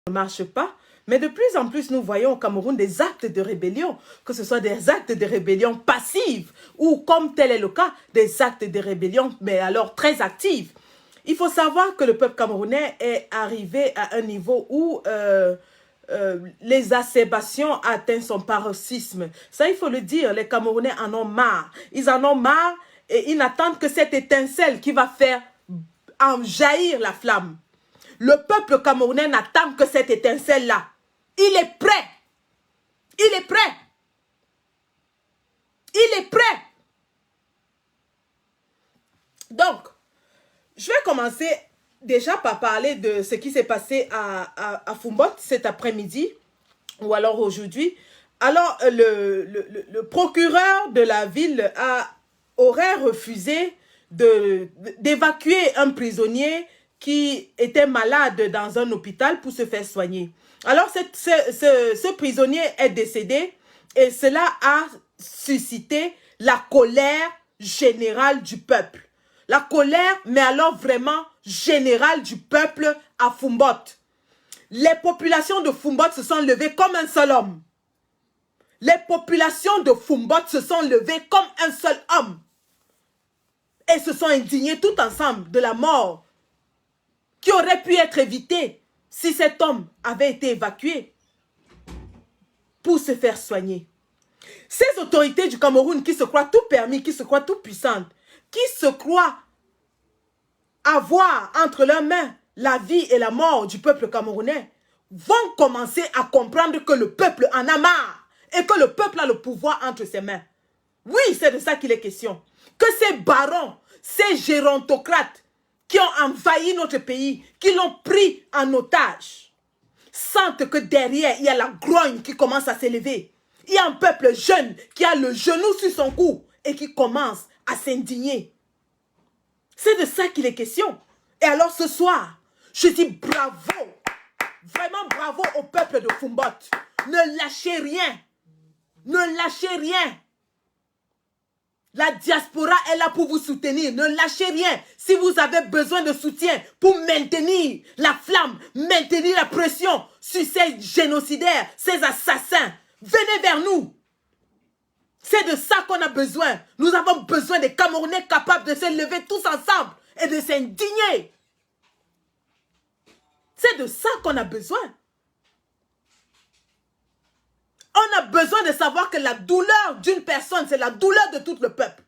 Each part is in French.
ne marche pas. Mais de plus en plus, nous voyons au Cameroun des actes de rébellion, que ce soit des actes de rébellion passives ou, comme tel est le cas, des actes de rébellion, mais alors très actifs. Il faut savoir que le peuple camerounais est arrivé à un niveau où l'exacerbation atteint son paroxysme. Ça, il faut le dire, les Camerounais en ont marre. Ils en ont marre et ils n'attendent que cette étincelle qui va faire en jaillir la flamme. Le peuple camerounais n'attend que cette étincelle-là. Il est prêt. Il est prêt. Il est prêt. Donc, je vais commencer déjà par parler de ce qui s'est passé à Foumbot cet après-midi ou alors aujourd'hui. Alors, le procureur de la ville aurait refusé d'évacuer un prisonnier qui était malade dans un hôpital pour se faire soigner. Alors, ce prisonnier est décédé et cela a suscité la colère générale du peuple. La colère, mais alors vraiment générale du peuple à Foumbot. Les populations de Foumbot se sont levées comme un seul homme. Les populations de Foumbot se sont levées comme un seul homme. Et se sont indignées tout ensemble de la mort qui aurait pu être évitée si cet homme avait été évacué pour se faire soigner. Ces autorités du Cameroun qui se croient tout permis, qui se croient tout puissantes, qui se croient avoir entre leurs mains la vie et la mort du peuple camerounais, vont commencer à comprendre que le peuple en a marre et que le peuple a le pouvoir entre ses mains. Oui, c'est de ça qu'il est question. Que ces barons, ces gérontocrates qui ont envahi notre pays, qui l'ont pris en otage, sentent que derrière, il y a la grogne qui commence à s'élever. Il y a un peuple jeune qui a le genou sur son cou et qui commence à s'indigner. C'est de ça qu'il est question. Et alors ce soir, je dis bravo, vraiment bravo au peuple de Foumbot. Ne lâchez rien. Ne lâchez rien. La diaspora est là pour vous soutenir. Ne lâchez rien. Si vous avez besoin de soutien pour maintenir la flamme, maintenir la pression sur ces génocidaires, ces assassins, venez vers nous. C'est de ça qu'on a besoin. Nous avons besoin des Camerounais capables de se lever tous ensemble et de s'indigner. C'est de ça qu'on a besoin. On a besoin de savoir que la douleur d'une personne, c'est la douleur de tout le peuple.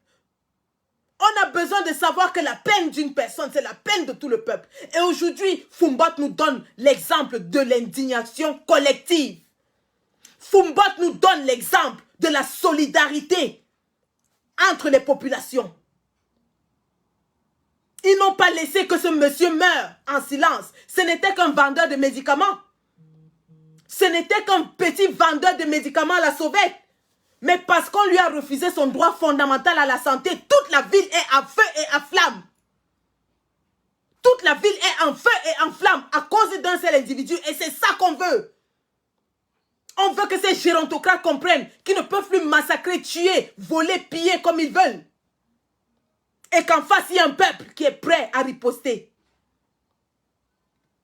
On a besoin de savoir que la peine d'une personne, c'est la peine de tout le peuple. Et aujourd'hui, Foumbot nous donne l'exemple de l'indignation collective. Foumbot nous donne l'exemple de la solidarité entre les populations. Ils n'ont pas laissé que ce monsieur meure en silence. Ce n'était qu'un vendeur de médicaments. Ce n'était qu'un petit vendeur de médicaments à la sauvette. Mais parce qu'on lui a refusé son droit fondamental à la santé, toute la ville est en feu et en flamme. Toute la ville est en feu et en flamme à cause d'un seul individu. Et c'est ça qu'on veut. On veut que ces gérontocrates comprennent qu'ils ne peuvent plus massacrer, tuer, voler, piller comme ils veulent. Et qu'en face, il y a un peuple qui est prêt à riposter.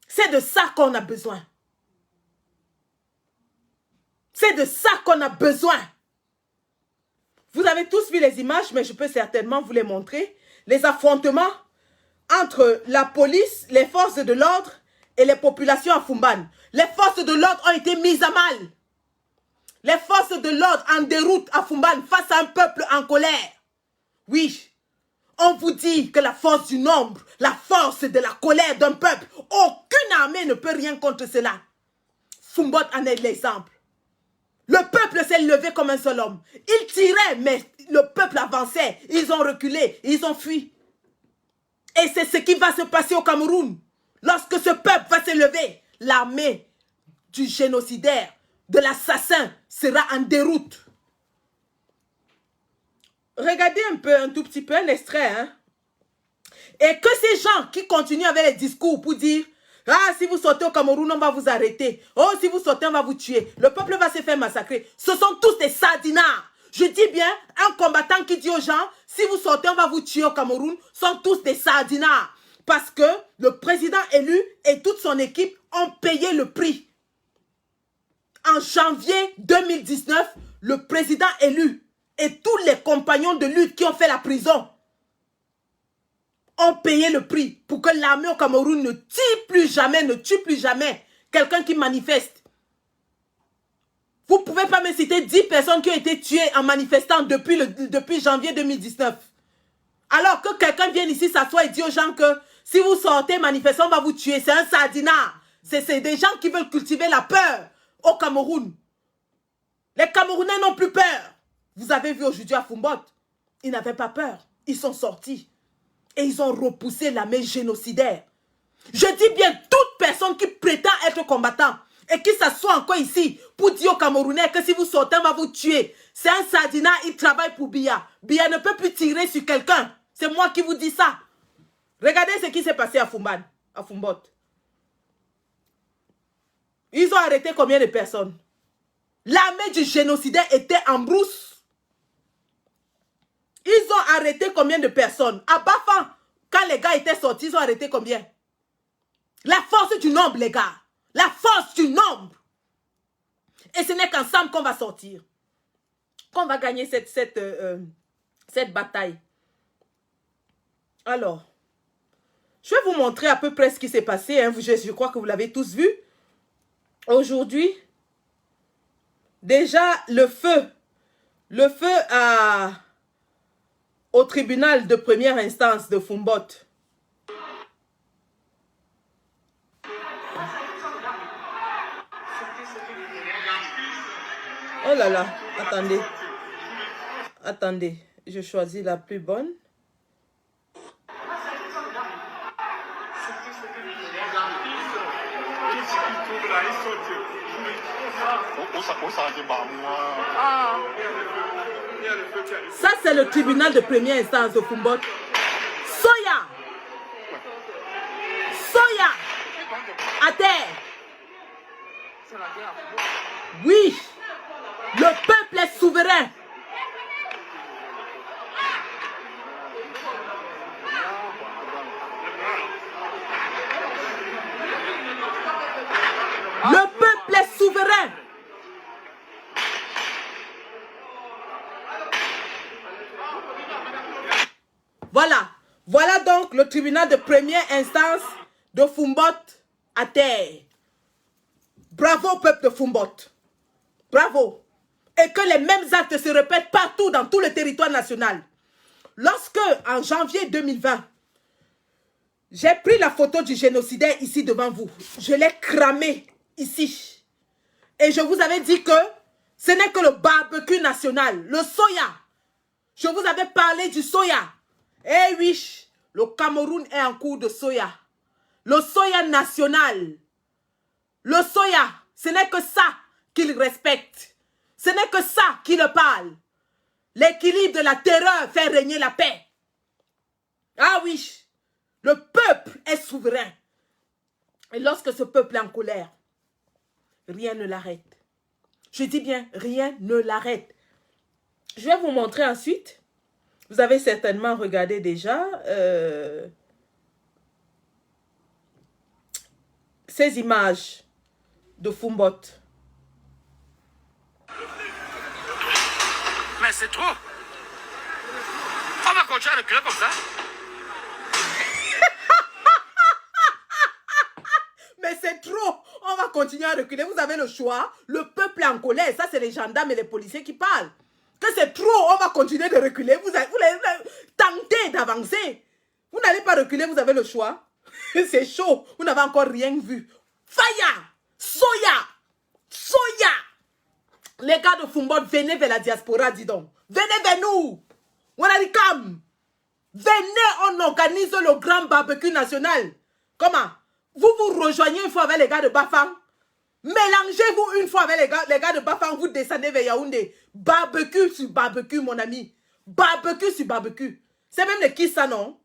C'est de ça qu'on a besoin. C'est de ça qu'on a besoin. Vous avez tous vu les images, mais je peux certainement vous les montrer. Les affrontements entre la police, les forces de l'ordre et les populations à Foumban. Les forces de l'ordre ont été mises à mal. Les forces de l'ordre en déroute à Foumban face à un peuple en colère. Oui, on vous dit que la force du nombre, la force de la colère d'un peuple, aucune armée ne peut rien contre cela. Foumbot en est l'exemple. Le peuple s'est levé comme un seul homme. Ils tiraient, mais le peuple avançait. Ils ont reculé, ils ont fui. Et c'est ce qui va se passer au Cameroun. Lorsque ce peuple va se lever, l'armée du génocidaire, de l'assassin, sera en déroute. Regardez un tout petit peu un extrait. Hein? Et que ces gens qui continuent avec les discours pour dire « Ah, si vous sortez au Cameroun, on va vous arrêter. Oh, si vous sortez, on va vous tuer. Le peuple va se faire massacrer. » Ce sont tous des sardinards. Je dis bien, un combattant qui dit aux gens « Si vous sortez, on va vous tuer au Cameroun. » sont tous des sardinards. Parce que le président élu et toute son équipe ont payé le prix. En janvier 2019, le président élu et tous les compagnons de lutte qui ont fait la prison ont payé le prix pour que l'armée au Cameroun ne tue plus jamais quelqu'un qui manifeste. Vous ne pouvez pas me citer 10 personnes qui ont été tuées en manifestant depuis janvier 2019. Alors que quelqu'un vienne ici s'asseoir et dit aux gens que si vous sortez manifester, on va vous tuer. C'est un sardinat. C'est des gens qui veulent cultiver la peur au Cameroun. Les Camerounais n'ont plus peur. Vous avez vu aujourd'hui à Fumbot, ils n'avaient pas peur. Ils sont sortis. Et ils ont repoussé l'armée génocidaire. Je dis bien toute personne qui prétend être combattant et qui s'assoit encore ici pour dire aux Camerounais que si vous sortez, on va vous tuer. C'est un sardinat, il travaille pour Biya. Biya ne peut plus tirer sur quelqu'un. C'est moi qui vous dis ça. Regardez ce qui s'est passé à Fumbot. Ils ont arrêté combien de personnes? L'armée du génocidaire était en brousse. Ils ont arrêté combien de personnes? À Bafan, quand les gars étaient sortis, ils ont arrêté combien? La force du nombre, les gars. La force du nombre. Et ce n'est qu'ensemble qu'on va sortir. Qu'on va gagner cette bataille. Alors, je vais vous montrer à peu près ce qui s'est passé. Hein. Je crois que vous l'avez tous vu. Aujourd'hui, déjà, le feu au tribunal de première instance de Fumbot. Oh là là, attendez. Attendez, je choisis la plus bonne. Ça, c'est le tribunal de première instance de Fumbot. Soya! Soya! À terre! Oui! Le peuple est souverain! Le peuple est souverain! Voilà. Voilà donc le tribunal de première instance de Fumbot à terre. Bravo au peuple de Fumbot. Bravo. Et que les mêmes actes se répètent partout dans tout le territoire national. Lorsque, en janvier 2020, j'ai pris la photo du génocidaire ici devant vous. Je l'ai cramé ici. Et je vous avais dit que ce n'est que le barbecue national, le soya. Je vous avais parlé du soya. Eh oui, le Cameroun est en cours de soya. Le soya national. Le soya, ce n'est que ça qu'il respecte. Ce n'est que ça qu'il parle. L'équilibre de la terreur fait régner la paix. Ah oui, le peuple est souverain. Et lorsque ce peuple est en colère, rien ne l'arrête. Je dis bien, rien ne l'arrête. Je vais vous montrer ensuite. Vous avez certainement regardé déjà ces images de Fumbot. Mais c'est trop. On va continuer à reculer comme ça. Mais c'est trop. On va continuer à reculer. Vous avez le choix. Le peuple est en colère. Ça, c'est les gendarmes et les policiers qui parlent. Que c'est trop, on va continuer de reculer. Vous tentez d'avancer. Vous n'allez pas reculer, vous avez le choix. C'est chaud, vous n'avez encore rien vu. Faya, soya, soya. Les gars de Fumbot, venez vers la diaspora, dis donc. Venez vers nous. Wanarikam. Venez, on organise le grand barbecue national. Comment? Vous vous rejoignez une fois avec les gars de Bafang. Mélangez-vous une fois avec les gars de Bafang, vous descendez vers Yaoundé. Barbecue sur barbecue, mon ami. Barbecue sur barbecue. C'est même le qui ça, non?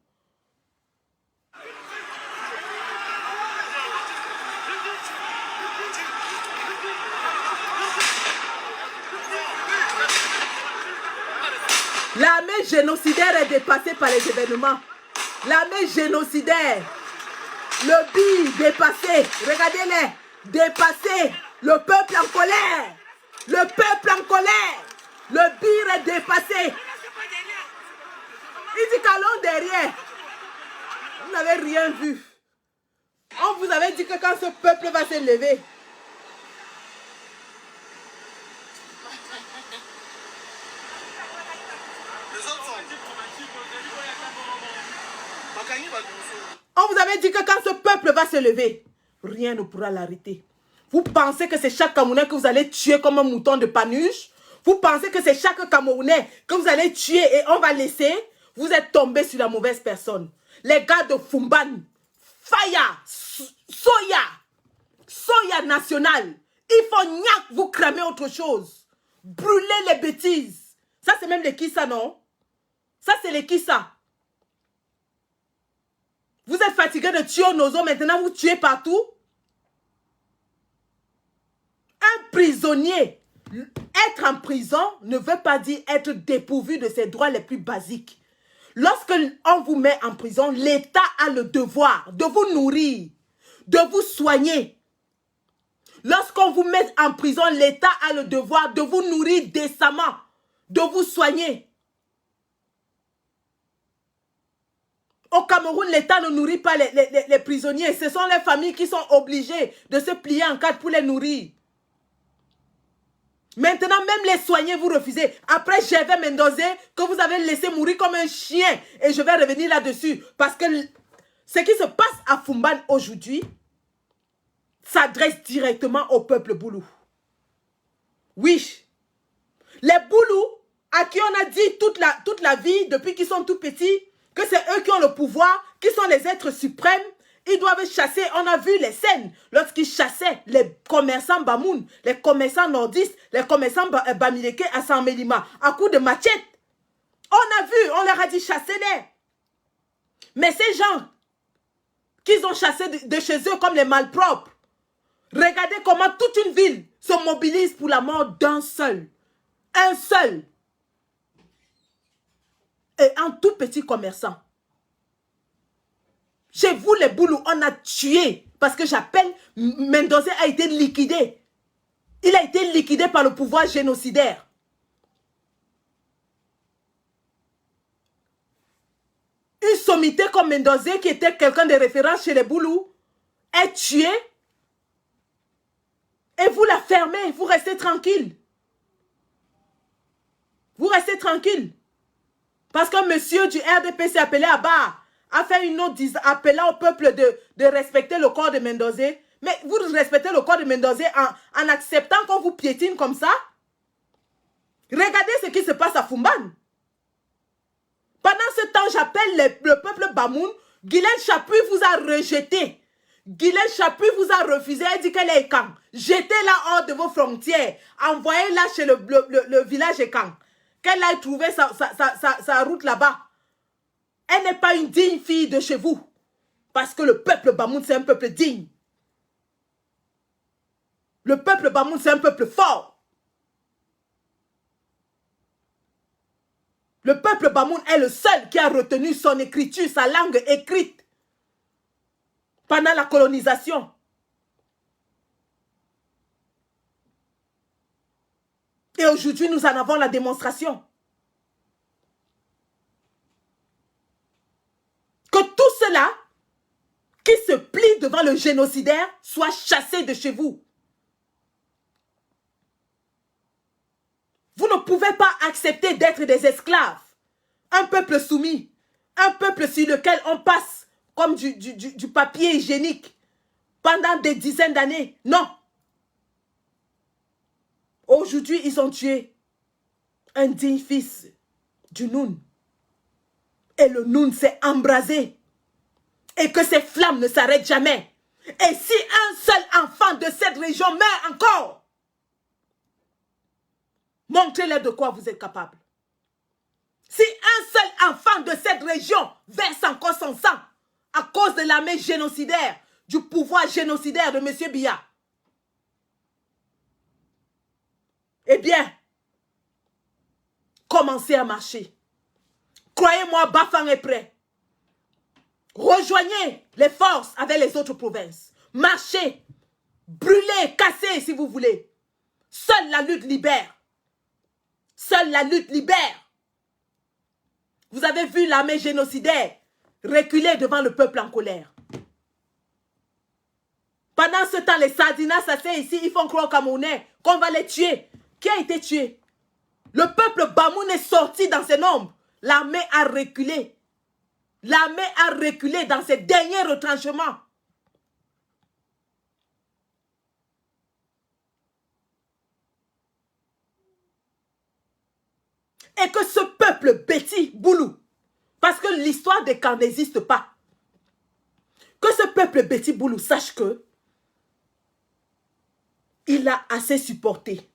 L'armée génocidaire est dépassée par les événements. L'armée génocidaire. Le bi dépassé. Regardez-les. Dépassé. Le peuple en colère. Le peuple en colère. Le bir est dépassé. Il dit qu'allons derrière. Vous n'avez rien vu. On vous avait dit que quand ce peuple va se lever, on vous avait dit que quand ce peuple va se lever, rien ne pourra l'arrêter. Vous pensez que c'est chaque Camerounais que vous allez tuer comme un mouton de Panurge? Vous pensez que c'est chaque Camerounais que vous allez tuer et on va laisser? Vous êtes tombé sur la mauvaise personne. Les gars de Fumban, Faya, Soya national, il faut niaque, vous cramer autre chose. Brûler les bêtises. Ça, c'est même les Kissa, non? Ça, c'est les Kissa. Vous êtes fatigué de tuer nos os, maintenant vous tuez partout. Un prisonnier, être en prison ne veut pas dire être dépourvu de ses droits les plus basiques. Lorsque on vous met en prison, l'État a le devoir de vous nourrir, de vous soigner. Lorsqu'on vous met en prison, l'État a le devoir de vous nourrir décemment, de vous soigner. Au Cameroun, l'État ne nourrit pas les prisonniers. Ce sont les familles qui sont obligées de se plier en quatre pour les nourrir. Maintenant, même les soigner, vous refusez. Après, Gervais Mendozé, que vous avez laissé mourir comme un chien. Et je vais revenir là-dessus. Parce que ce qui se passe à Fumban aujourd'hui s'adresse directement au peuple Boulou. Oui. Les Boulous, à qui on a dit toute la vie, depuis qu'ils sont tout petits, que c'est eux qui ont le pouvoir, qui sont les êtres suprêmes, ils doivent chasser. On a vu les scènes lorsqu'ils chassaient les commerçants Bamoun, les commerçants nordistes, les commerçants Bamileke à Saint-Mélima, à coups de machette. On a vu, on leur a dit chassez-les. Mais ces gens qu'ils ont chassés de chez eux comme les malpropres, regardez comment toute une ville se mobilise pour la mort d'un seul. Un seul. Et un tout petit commerçant. Chez vous, les Boulous, on a tué. Parce que j'appelle, Mendozé a été liquidé. Il a été liquidé par le pouvoir génocidaire. Une sommité comme Mendozé, qui était quelqu'un de référence chez les Boulous, est tué. Et vous la fermez, vous restez tranquille. Vous restez tranquille. Parce qu'un monsieur du RDP s'est appelé Abba, a fait une note appelant au peuple de respecter le corps de Mendozé. Mais vous respectez le corps de Mendozé en acceptant qu'on vous piétine comme ça? Regardez ce qui se passe à Fumban. Pendant ce temps, j'appelle le peuple Bamoun. Guylaine Chapuis vous a rejeté. Guylaine Chapuis vous a refusé. Elle dit qu'elle est Ekan. Jetez-la hors de vos frontières. Envoyez-la chez le village Ekan. Qu'elle aille trouver sa route là-bas. Elle n'est pas une digne fille de chez vous. Parce que le peuple Bamoun, c'est un peuple digne. Le peuple Bamoun, c'est un peuple fort. Le peuple Bamoun est le seul qui a retenu son écriture, sa langue écrite pendant la colonisation. Et aujourd'hui, nous en avons la démonstration. Que tous ceux-là qui se plient devant le génocidaire soient chassés de chez vous. Vous ne pouvez pas accepter d'être des esclaves. Un peuple soumis. Un peuple sur lequel on passe comme du papier hygiénique pendant des dizaines d'années. Non. Aujourd'hui, ils ont tué un digne fils du Noun. Et le Noun s'est embrasé. Et que ces flammes ne s'arrêtent jamais. Et si un seul enfant de cette région meurt encore, montrez-leur de quoi vous êtes capable. Si un seul enfant de cette région verse encore son sang à cause de l'armée génocidaire, du pouvoir génocidaire de M. Biya, eh bien, commencez à marcher. Croyez-moi, Bafang est prêt. Rejoignez les forces avec les autres provinces. Marchez, brûlez, cassez si vous voulez. Seule la lutte libère. Seule la lutte libère. Vous avez vu l'armée génocidaire reculer devant le peuple en colère. Pendant ce temps, les sardinas s'asseyent ici, ils font croire aux Camerounais qu'on va les tuer. Qui a été tué? Le peuple Bamoun est sorti dans ses nombres. L'armée a reculé. L'armée a reculé dans ses derniers retranchements. Et que ce peuple Betty Boulou, parce que l'histoire des camps n'existe pas, que ce peuple Betty Boulou sache que il a assez supporté.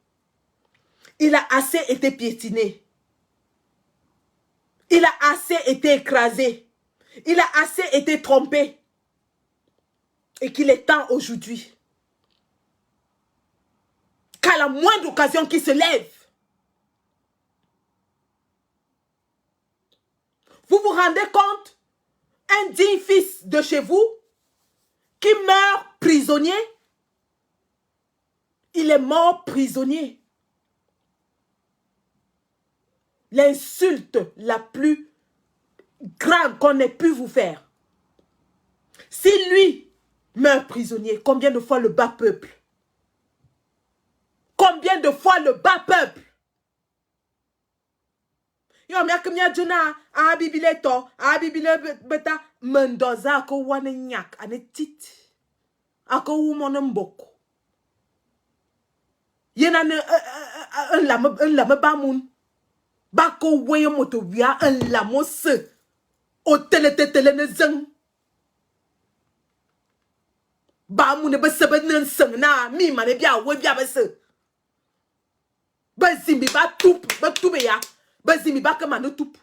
Il a assez été piétiné. Il a assez été écrasé. Il a assez été trompé. Et qu'il est temps aujourd'hui qu'à la moindre occasion qu'il se lève, vous vous rendez compte, un digne fils de chez vous qui meurt prisonnier, il est mort prisonnier. L'insulte la plus grande qu'on ait pu vous faire. Si lui meurt prisonnier, combien de fois le bas peuple? Combien de fois le bas peuple? Yo, mia kemia jona a bibile to, a bibile beta mendoza ko wane nyak ane tit. Ako wumon mboko. Yena ne un lame bamoun. Bako weye moto wia un lamo se. O tele ne zeng. Bamoun be sebe nen seng na mi mane bia we bia be se. Ba zimbi ba tupe ya. Ba zimbi ba ke mane tupe.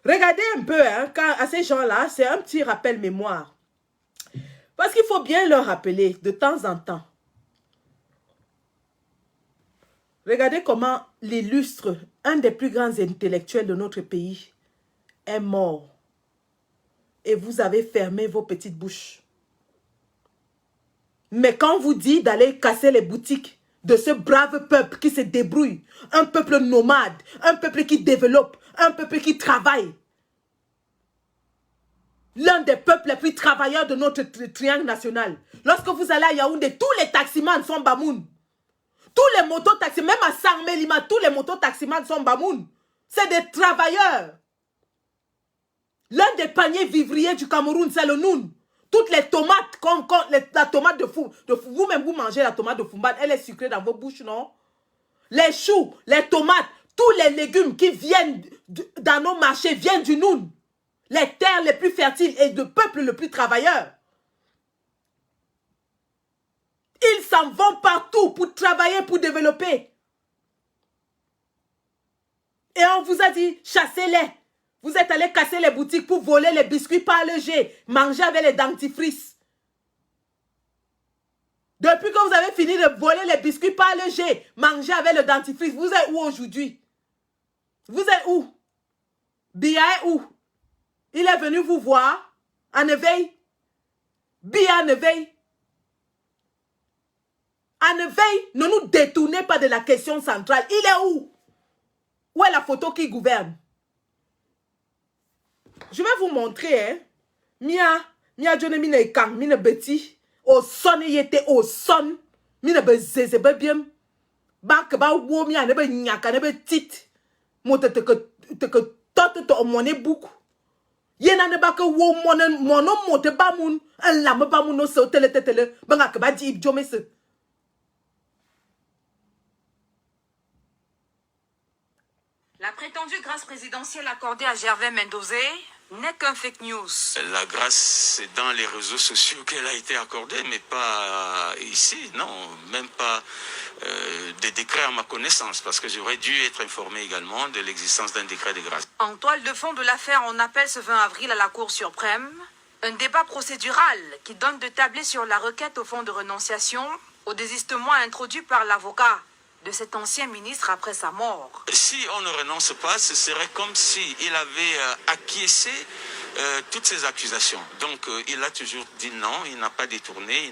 Regardez un peu, hein, quand, à ces gens-là, c'est un petit rappel mémoire. Parce qu'il faut bien leur rappeler de temps en temps. Regardez comment l'illustre, un des plus grands intellectuels de notre pays, est mort. Et vous avez fermé vos petites bouches. Mais quand on vous dit d'aller casser les boutiques de ce brave peuple qui se débrouille, un peuple nomade, un peuple qui développe, un peuple qui travaille, l'un des peuples les plus travailleurs de notre triangle national. Lorsque vous allez à Yaoundé, tous les taximans sont Bamoun. Tous les mototaximans, même à Sarmé Lima, tous les mototaximans sont Bamoun. C'est des travailleurs. L'un des paniers vivriers du Cameroun, c'est le Noun. Toutes les tomates, comme la tomate de fou, vous-même vous mangez la tomate de Fumbat, elle est sucrée dans vos bouches, non? Les choux, les tomates, tous les légumes qui viennent dans nos marchés viennent du Noun. Les terres les plus fertiles et le peuple le plus travailleur. Ils s'en vont partout pour travailler, pour développer. Et on vous a dit, chassez-les. Vous êtes allés casser les boutiques pour voler les biscuits par le jet, manger avec les dentifrices. Depuis que vous avez fini de voler les biscuits par le jet, manger avec le dentifrice, vous êtes où aujourd'hui? Vous êtes où? Bia est où? Il est venu vous voir en éveil. Bia en éveil. En éveil, ne nous détournez pas de la question centrale. Il est où? Où est la photo qui gouverne? Je vais vous montrer, hein. Mia Johnny mine kang, mine beti. Au son, il était au son. Mine bezeze bebiem. Bank ba wo mia ne be nyaka ne be tit. Mote te que tot to monnaie beaucoup. Yena ne ba que wo mono mote ba moun. Un lame ba moun no se tele. Banga ke ba di ibjome se. La prétendue grâce présidentielle accordée à Gervais Mendozé n'est qu'un fake news. La grâce, c'est dans les réseaux sociaux qu'elle a été accordée, mais pas ici, non, même pas des décrets à ma connaissance, parce que j'aurais dû être informé également de l'existence d'un décret de grâce. En toile de fond de l'affaire, on appelle ce 20 avril à la Cour suprême un débat procédural qui donne de tabler sur la requête au fond de renonciation au désistement introduit par l'avocat de cet ancien ministre après sa mort. Si on ne renonce pas, ce serait comme s'il avait acquiescé toutes ces accusations. Donc il a toujours dit non, il n'a pas détourné,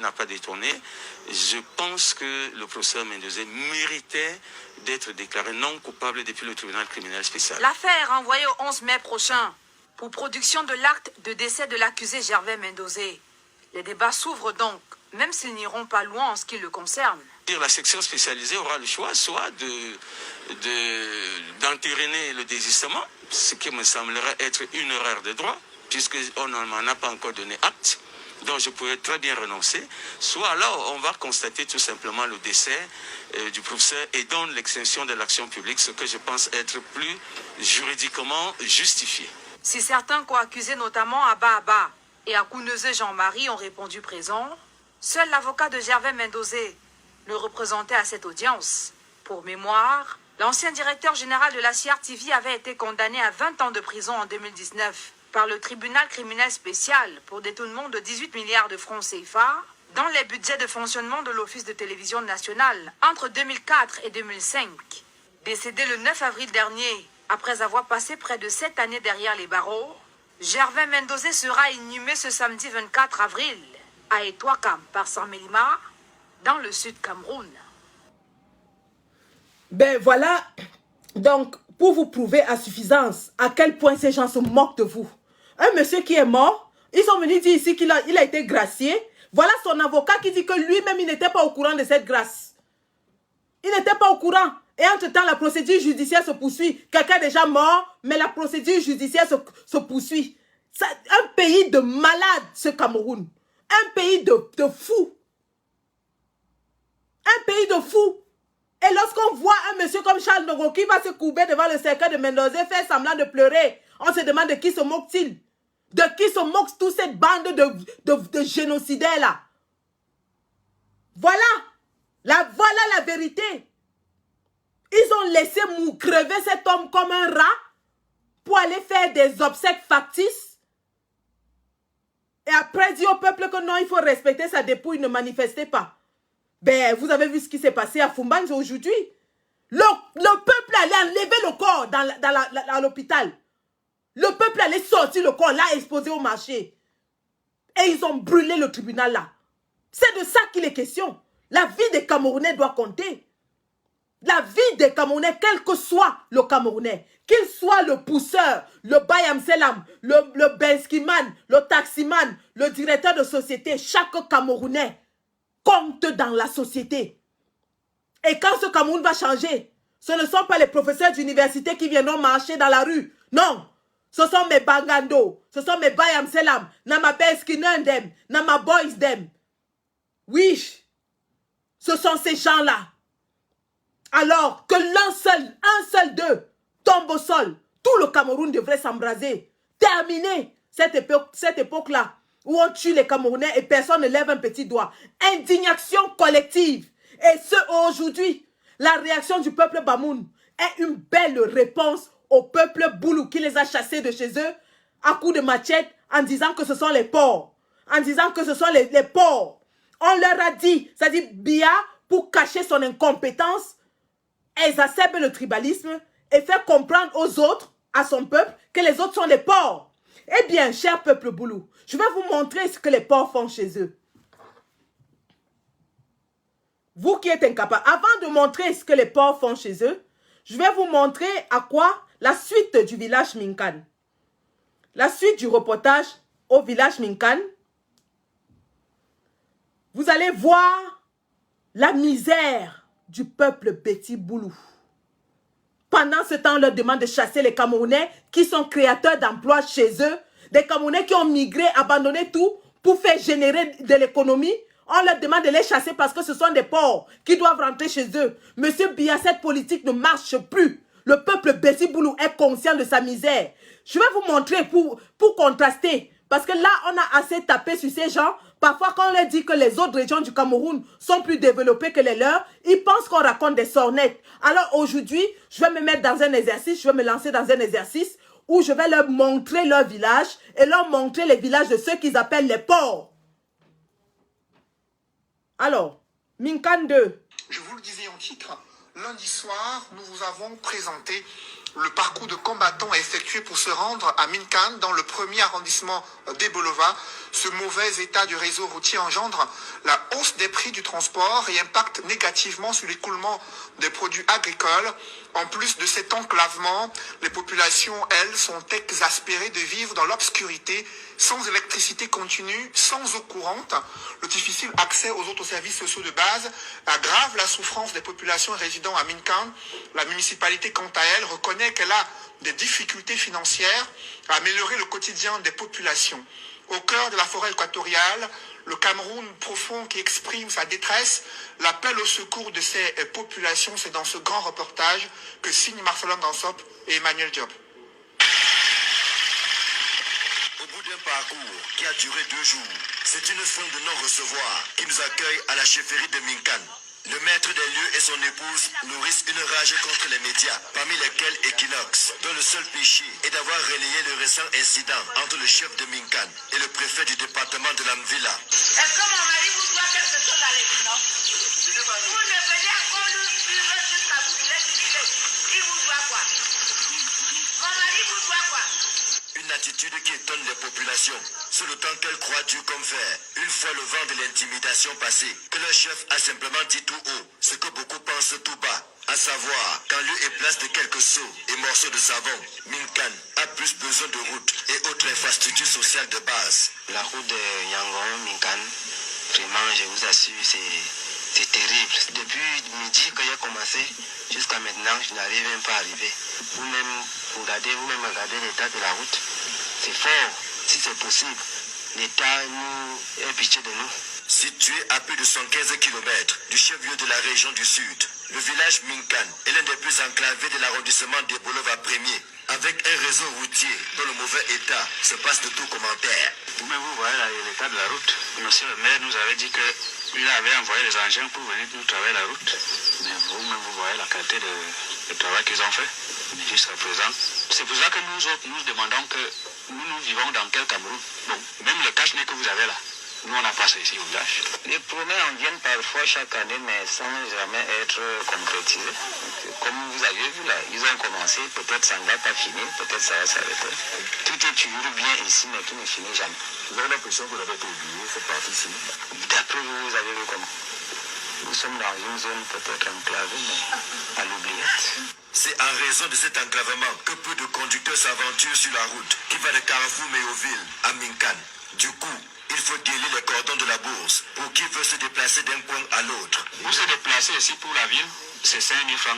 Je pense que le professeur Mendozé méritait d'être déclaré non coupable depuis le tribunal criminel spécial. L'affaire est renvoyée au 11 mai prochain pour production de l'acte de décès de l'accusé Gervais Mendozé. Les débats s'ouvrent donc, même s'ils n'iront pas loin en ce qui le concerne. La section spécialisée aura le choix soit d'entériner le désistement, ce qui me semblerait être une erreur de droit, puisqu'on ne m'en a pas encore donné acte, donc je pourrais très bien renoncer, soit alors on va constater tout simplement le décès du professeur et donc l'extinction de l'action publique, ce que je pense être plus juridiquement justifié. Si certains co-accusés, notamment Abba Abba et Akouneze Jean-Marie, ont répondu présent, seul l'avocat de Gervais Mendozé le représentait à cette audience. Pour mémoire, l'ancien directeur général de la CRTV avait été condamné à 20 ans de prison en 2019 par le tribunal criminel spécial pour détournement de 18 milliards de francs CFA dans les budgets de fonctionnement de l'Office de télévision nationale entre 2004 et 2005. Décédé le 9 avril dernier, après avoir passé près de 7 années derrière les barreaux, Gervais Mendozé sera inhumé ce samedi 24 avril à Etouakam par Saint-Mélima, dans le sud Cameroun. Ben voilà, donc pour vous prouver à suffisance à quel point ces gens se moquent de vous. Un monsieur qui est mort, ils sont venus dire ici qu'il a été gracié. Voilà son avocat qui dit que lui-même il n'était pas au courant de cette grâce. Il n'était pas au courant. Et entre-temps, la procédure judiciaire se poursuit. Quelqu'un est déjà mort, mais la procédure judiciaire se poursuit. C'est un pays de malades, ce Cameroun. Un pays de fous. Un pays de fous. Et lorsqu'on voit un monsieur comme Charles Nogo qui va se courber devant le cercueil de Mendozé faire semblant de pleurer, on se demande de qui se moque-t-il? De qui se moque toute cette bande de génocidaires là? Voilà la vérité. Ils ont laissé crever cet homme comme un rat pour aller faire des obsèques factices. Et après dire au peuple que non, il faut respecter sa dépouille, ne manifestez pas. Ben, vous avez vu ce qui s'est passé à Fumbanj aujourd'hui. Le peuple allait enlever le corps dans l'hôpital. Le peuple allait sortir le corps, là, exposé au marché. Et ils ont brûlé le tribunal là. C'est de ça qu'il est question. La vie des Camerounais doit compter. La vie des Camerounais, quel que soit le Camerounais, qu'il soit le pousseur, le Bayam Selam, le Benskiman, le taximan, le directeur de société, chaque Camerounais compte dans la société. Et quand ce Cameroun va changer, ce ne sont pas les professeurs d'université qui viendront marcher dans la rue. Non, ce sont mes Bangando, ce sont mes Bayam Selam, Nama Beskinandem, Nama Boys Dem. Oui, ce sont ces gens-là. Alors que un seul d'eux tombe au sol, tout le Cameroun devrait s'embraser. Terminer cette époque-là où on tue les Camerounais et personne ne lève un petit doigt. Indignation collective. Et ce aujourd'hui, la réaction du peuple Bamoun est une belle réponse au peuple Boulou qui les a chassés de chez eux à coups de machette en disant que ce sont les porcs. En disant que ce sont les porcs. On leur a dit, c'est-à-dire Biya, pour cacher son incompétence, exacerbe le tribalisme et fait comprendre aux autres, à son peuple, que les autres sont les porcs. Eh bien, cher peuple Boulou, je vais vous montrer ce que les porcs font chez eux. Vous qui êtes incapables, avant de montrer ce que les porcs font chez eux, je vais vous montrer à quoi la suite du village Minkan. La suite du reportage au village Minkan. Vous allez voir la misère du peuple Petit Boulou. Pendant ce temps, on leur demande de chasser les Camerounais qui sont créateurs d'emplois chez eux. Des Camerounais qui ont migré, abandonné tout pour faire générer de l'économie. On leur demande de les chasser parce que ce sont des porcs qui doivent rentrer chez eux. Monsieur Biya, cette politique ne marche plus. Le peuple Bessi Boulou est conscient de sa misère. Je vais vous montrer pour contraster. Parce que là, on a assez tapé sur ces gens. Parfois, quand on leur dit que les autres régions du Cameroun sont plus développées que les leurs, ils pensent qu'on raconte des sornettes. Alors aujourd'hui, je vais me mettre dans un exercice, je vais me lancer dans un exercice où je vais leur montrer leur village et leur montrer les villages de ceux qu'ils appellent les porcs. Alors, Minkan 2. Je vous le disais en titre, Lundi soir, nous vous avons présenté le parcours de combattants effectué pour se rendre à Minkan, dans le premier arrondissement d'Ebolova. Ce mauvais état du réseau routier engendre la hausse des prix du transport et impacte négativement sur l'écoulement des produits agricoles. En plus de cet enclavement, les populations, elles, sont exaspérées de vivre dans l'obscurité, sans électricité continue, sans eau courante. Le difficile accès aux autres services sociaux de base aggrave la souffrance des populations résidant à Minkan. La municipalité, quant à elle, reconnaît qu'elle a des difficultés financières à améliorer le quotidien des populations. Au cœur de la forêt équatoriale, le Cameroun profond qui exprime sa détresse, l'appel au secours de ces populations, c'est dans ce grand reportage que signent Marcelin Dansop et Emmanuel Diop. Au bout d'un parcours qui a duré 2 jours, c'est une foule de non-recevoir qui nous accueille à la chefferie de Minkan. Le maître des lieux et son épouse nourrissent une rage contre les médias, parmi lesquels Equinox, dont le seul péché est d'avoir relayé le récent incident entre le chef de Minkan et le préfet du département de l'Amvila. Est-ce que mon mari vous doit quelque chose à l'Equinox? Vous ne venez encore nous suivre jusqu'à vous, il vous doit quoi? Mon mari vous doit quoi? Une attitude qui étonne les populations, sur le temps qu'elles croient dur comme fer, une fois le vent de l'intimidation passé, que leur chef a simplement dit tout haut, ce que beaucoup pensent tout bas, à savoir qu'en lieu et place de quelques seaux et morceaux de savon, Minkan a plus besoin de routes et autres infrastructures sociales de base. La route de Yangon, Minkan, vraiment, je vous assure, c'est terrible. Depuis midi que j'ai commencé, jusqu'à maintenant, je n'arrive même pas à arriver. Vous-même regardez l'état de la route. C'est fort, si c'est possible. L'État nous est pitié de nous. Situé à plus de 115 km du chef-lieu de la région du Sud, le village Minkan est l'un des plus enclavés de l'arrondissement d'Ebolova 1er, avec un réseau routier dont le mauvais état se passe de tout commentaire. Vous-même, vous voyez l'état de la route. Monsieur le maire nous avait dit qu'il avait envoyé les engins pour venir nous travailler la route. Mais vous-même, vous voyez la qualité de travail qu'ils ont fait jusqu'à présent. C'est pour ça que nous demandons que nous vivons dans quel Cameroun. Bon, même le cache-nez que vous avez là, nous on n'a pas ça ici au village. Les promesses en viennent parfois chaque année, mais sans jamais être concrétisées. Comme vous avez vu là, ils ont commencé, peut-être ça ne va pas finir, peut-être ça va s'arrêter. Tout est toujours bien ici, mais tout ne finit jamais. Vous avez l'impression que vous avez été oublié, cette partie-ci? D'après vous, vous avez vu comment? Nous sommes dans une zone peut-être enclavée, mais à l'oubliette. C'est en raison de cet enclavement que peu de conducteurs s'aventurent sur la route qui va de Carrefour Méoville à Minkan. Du coup, il faut délier les cordons de la bourse pour qui veut se déplacer d'un coin à l'autre. Pour se déplacer ici pour la ville, c'est 5 000 francs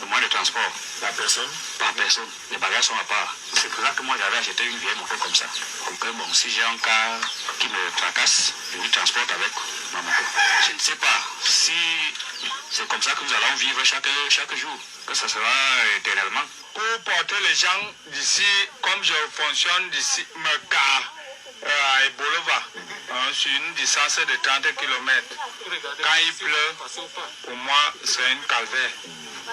de moyen de transport. Par personne? Par personne. Les bagages sont à part. C'est pour ça que moi j'avais acheté une vieille moto comme ça. Donc bon, si j'ai un cas qui me tracasse, je lui transporte avec ma moto. Je ne sais pas si c'est comme ça que nous allons vivre chaque jour, que ça sera éternellement. Pour porter les gens d'ici, comme je fonctionne d'ici, me car à Ebolova, sur une distance de 30 km. Quand il pleut, pour moi, c'est une calvaire.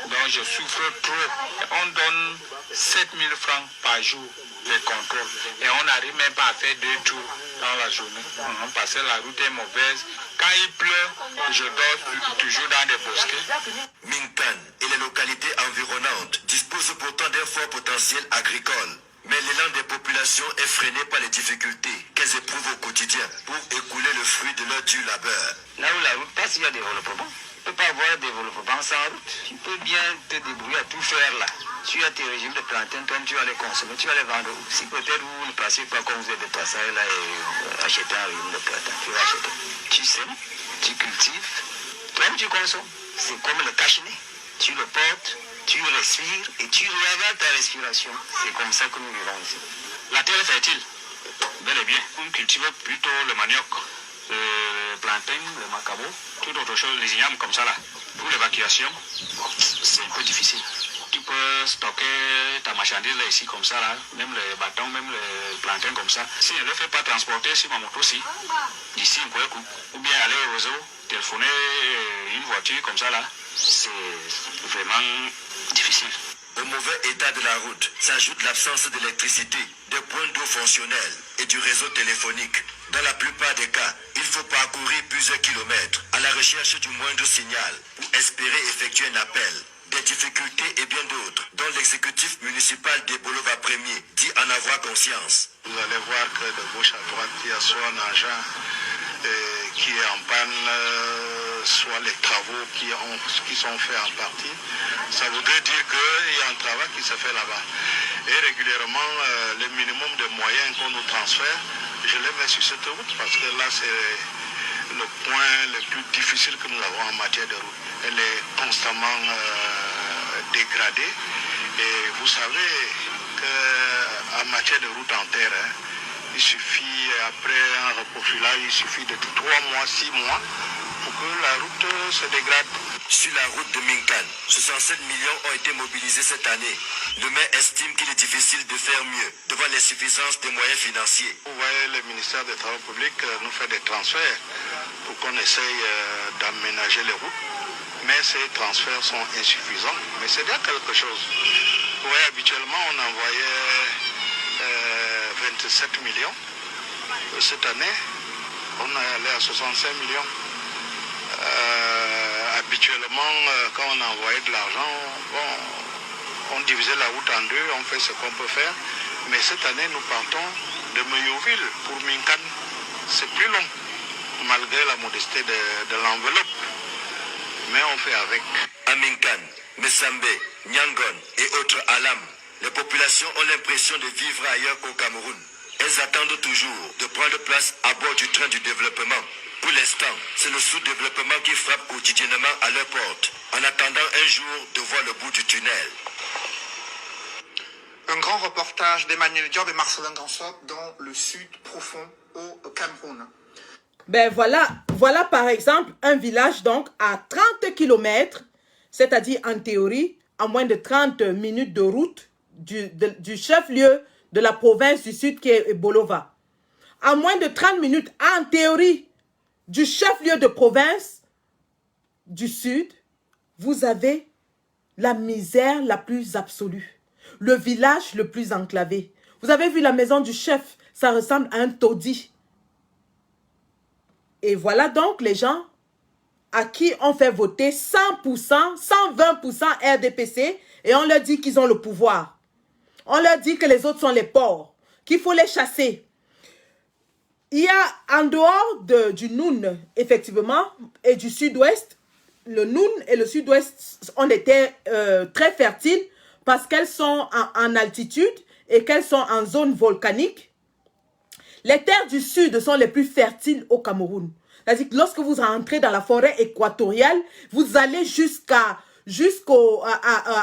Donc je souffre trop. On donne 7 000 francs par jour de contrôle. Et on n'arrive même pas à faire 2 tours dans la journée. Parce que la route est mauvaise. Quand il pleut, je dors toujours dans des bosquets. Minkan et les localités environnantes disposent pourtant d'un fort potentiel agricole. Mais l'élan des populations est freiné par les difficultés qu'elles éprouvent au quotidien pour écouler le fruit de leur dur labeur. Là où la route passe, il y a développement. Tu ne peux pas avoir développement sans route. Tu peux bien te débrouiller à tout faire là. Tu as tes régimes de plantains, toi tu vas les consommer, tu vas les vendre. Si peut-être vous ne passez pas comme vous êtes de passage là et acheter un régime de plantain, tu vas acheter. Tu sèmes, tu cultives, toi tu consommes. C'est comme le cache-nez. Tu le portes, tu respires et tu réavales ta respiration. C'est comme ça que nous vivons ici. La terre est fertile, bel et bien. On cultive plutôt le manioc, le plantain, le macabo, toute autre chose, les ignames comme ça là. Pour l'évacuation, c'est un peu difficile. Tu peux stocker ta marchandise là ici comme ça là, même les bâtons, même les plantains comme ça. Si je ne le fais pas transporter sur ma moto aussi, d'ici un coup, ou bien aller au réseau, téléphoner une voiture comme ça là, c'est vraiment difficile. Au mauvais état de la route s'ajoute l'absence d'électricité, des points d'eau fonctionnels et du réseau téléphonique. Dans la plupart des cas, il faut parcourir plusieurs kilomètres à la recherche du moindre signal pour espérer effectuer un appel. Des difficultés et bien d'autres, dont l'exécutif municipal de Bolova Premier dit en avoir conscience. Vous allez voir que de gauche à droite, il y a soit un agent qui est en panne, soit les travaux qui sont faits en partie. Ça voudrait dire qu'il y a un travail qui se fait là-bas. Et régulièrement, le minimum de moyens qu'on nous transfère, je les mets sur cette route parce que là, c'est le point le plus difficile que nous avons en matière de route. Elle est constamment dégradée. Et vous savez qu'en matière de route en terre, il suffit, après un reprofilage, il suffit de 3 mois, 6 mois pour que la route se dégrade. Sur la route de Minkan, 67 millions ont été mobilisés cette année. Le maire estime qu'il est difficile de faire mieux devant l'insuffisance des moyens financiers. Vous voyez, le ministère des Travaux publics nous fait des transferts pour qu'on essaye d'aménager les routes. Mais ces transferts sont insuffisants. Mais c'est déjà quelque chose. Vous voyez, habituellement, on envoyait 27 millions. Cette année, on est allé à 65 millions. Habituellement, quand on envoyait de l'argent, bon, on divisait la route en deux, on fait ce qu'on peut faire. Mais cette année, nous partons de Meyouville pour Minkan. C'est plus long, malgré la modestie de l'enveloppe. Mais on fait avec. À Minkan, Messambe, Nyangon et autres Alam, les populations ont l'impression de vivre ailleurs qu'au Cameroun. Elles attendent toujours de prendre place à bord du train du développement. Pour l'instant, c'est le sous-développement qui frappe quotidiennement à leur porte, en attendant un jour de voir le bout du tunnel. Un grand reportage d'Emmanuel Diop et Marcelin Gansop dans le sud profond au Cameroun. Ben voilà par exemple un village donc à 30 km, c'est-à-dire en théorie, à moins de 30 minutes de route du chef-lieu de la province du sud qui est Bolova. À moins de 30 minutes, en théorie, du chef-lieu de province du sud, vous avez la misère la plus absolue. Le village le plus enclavé. Vous avez vu la maison du chef, ça ressemble à un taudis. Et voilà donc les gens à qui on fait voter 100%, 120% RDPC et on leur dit qu'ils ont le pouvoir. On leur dit que les autres sont les porcs, qu'il faut les chasser. Il y a en dehors du Noun, effectivement, et du sud-ouest, le Noun et le sud-ouest ont été très fertiles parce qu'elles sont en altitude et qu'elles sont en zone volcanique. Les terres du sud sont les plus fertiles au Cameroun. C'est-à-dire que lorsque vous entrez dans la forêt équatoriale, vous allez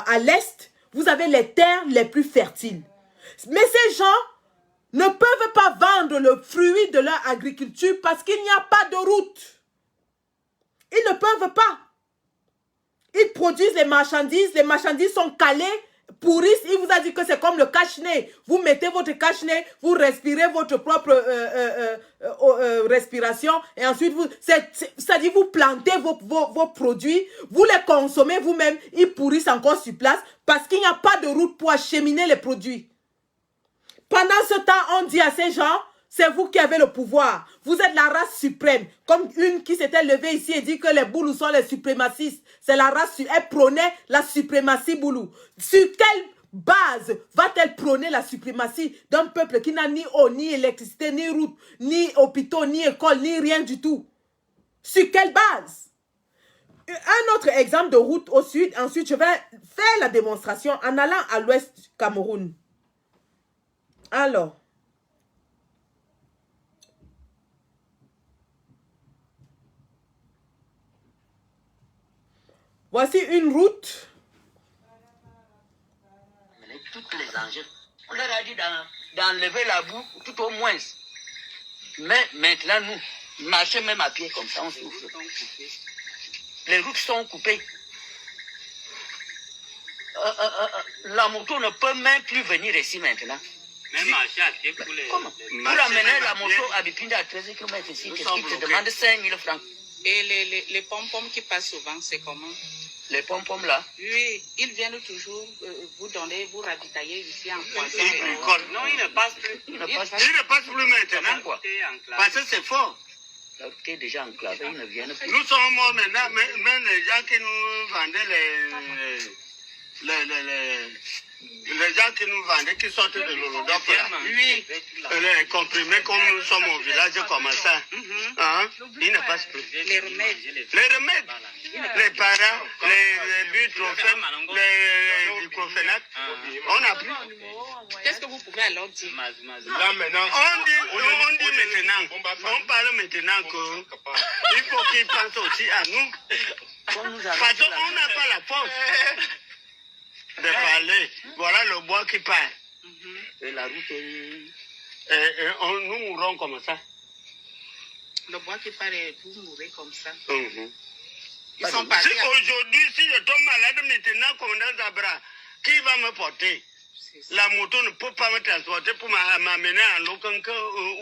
à l'est, vous avez les terres les plus fertiles. Mais ces gens ne peuvent pas vendre le fruit de leur agriculture parce qu'il n'y a pas de route. Ils ne peuvent pas. Ils produisent les marchandises sont calées, pourrissent. Il vous a dit que c'est comme le cache-nez. Vous mettez votre cache-nez, vous respirez votre propre respiration et ensuite, c'est-à-dire vous plantez vos produits, vous les consommez vous-même, ils pourrissent encore sur place parce qu'il n'y a pas de route pour acheminer les produits. Pendant ce temps, on dit à ces gens, c'est vous qui avez le pouvoir. Vous êtes la race suprême. Comme une qui s'était levée ici et dit que les Boulous sont les suprémacistes. C'est la race, elle prônait la suprématie Boulou. Sur quelle base va-t-elle prôner la suprématie d'un peuple qui n'a ni eau, ni électricité, ni route, ni hôpitaux, ni école, ni rien du tout? Sur quelle base? Un autre exemple de route au sud. Ensuite, je vais faire la démonstration en allant à l'ouest du Cameroun. Alors, voici une route. Tous les enjeux. On leur a dit d'enlever la boue, tout au moins. Mais maintenant, nous, marcher même à pied comme ça, on souffre. Les routes sont coupées. La moto ne peut même plus venir ici maintenant. Même marcher à pied pour les... Comment? Pour amener la moto à Bipinda à 13 km ici, qui te demande 5 000 francs. Et les pom-poms qui passent souvent, c'est comment? Les pom-poms là? Oui, ils viennent toujours vous donner, vous ravitailler ici en poisson. Non, ils ne passent plus. Ils ne passent plus maintenant. Pourquoi? Parce que c'est fort. La route est déjà enclavée, ils ne viennent plus. Nous sommes morts maintenant, même les gens qui nous vendaient les gens qui nous vendaient, qui sortent de l'Europe, lui, les comprimés, comme nous sommes au village comme ça, hein, il ne passe plus. Les remèdes. Les remèdes, les parents, les butrofènes, les diclofénac, on n'a plus. Qu'est-ce que vous pouvez alors dire? Là maintenant, on dit maintenant, on parle maintenant qu'il faut qu'ils pensent aussi à nous. Parce qu'on n'a pas la force de parler. Voilà le bois qui part. Et la route, nous mourrons comme ça. Le bois qui part et vous mourrez comme ça. Ils sont partis. Si aujourd'hui, si je tombe malade maintenant, comme dans Zabra, qui va me porter? La moto ne peut pas me transporter pour m'amener à Lokanka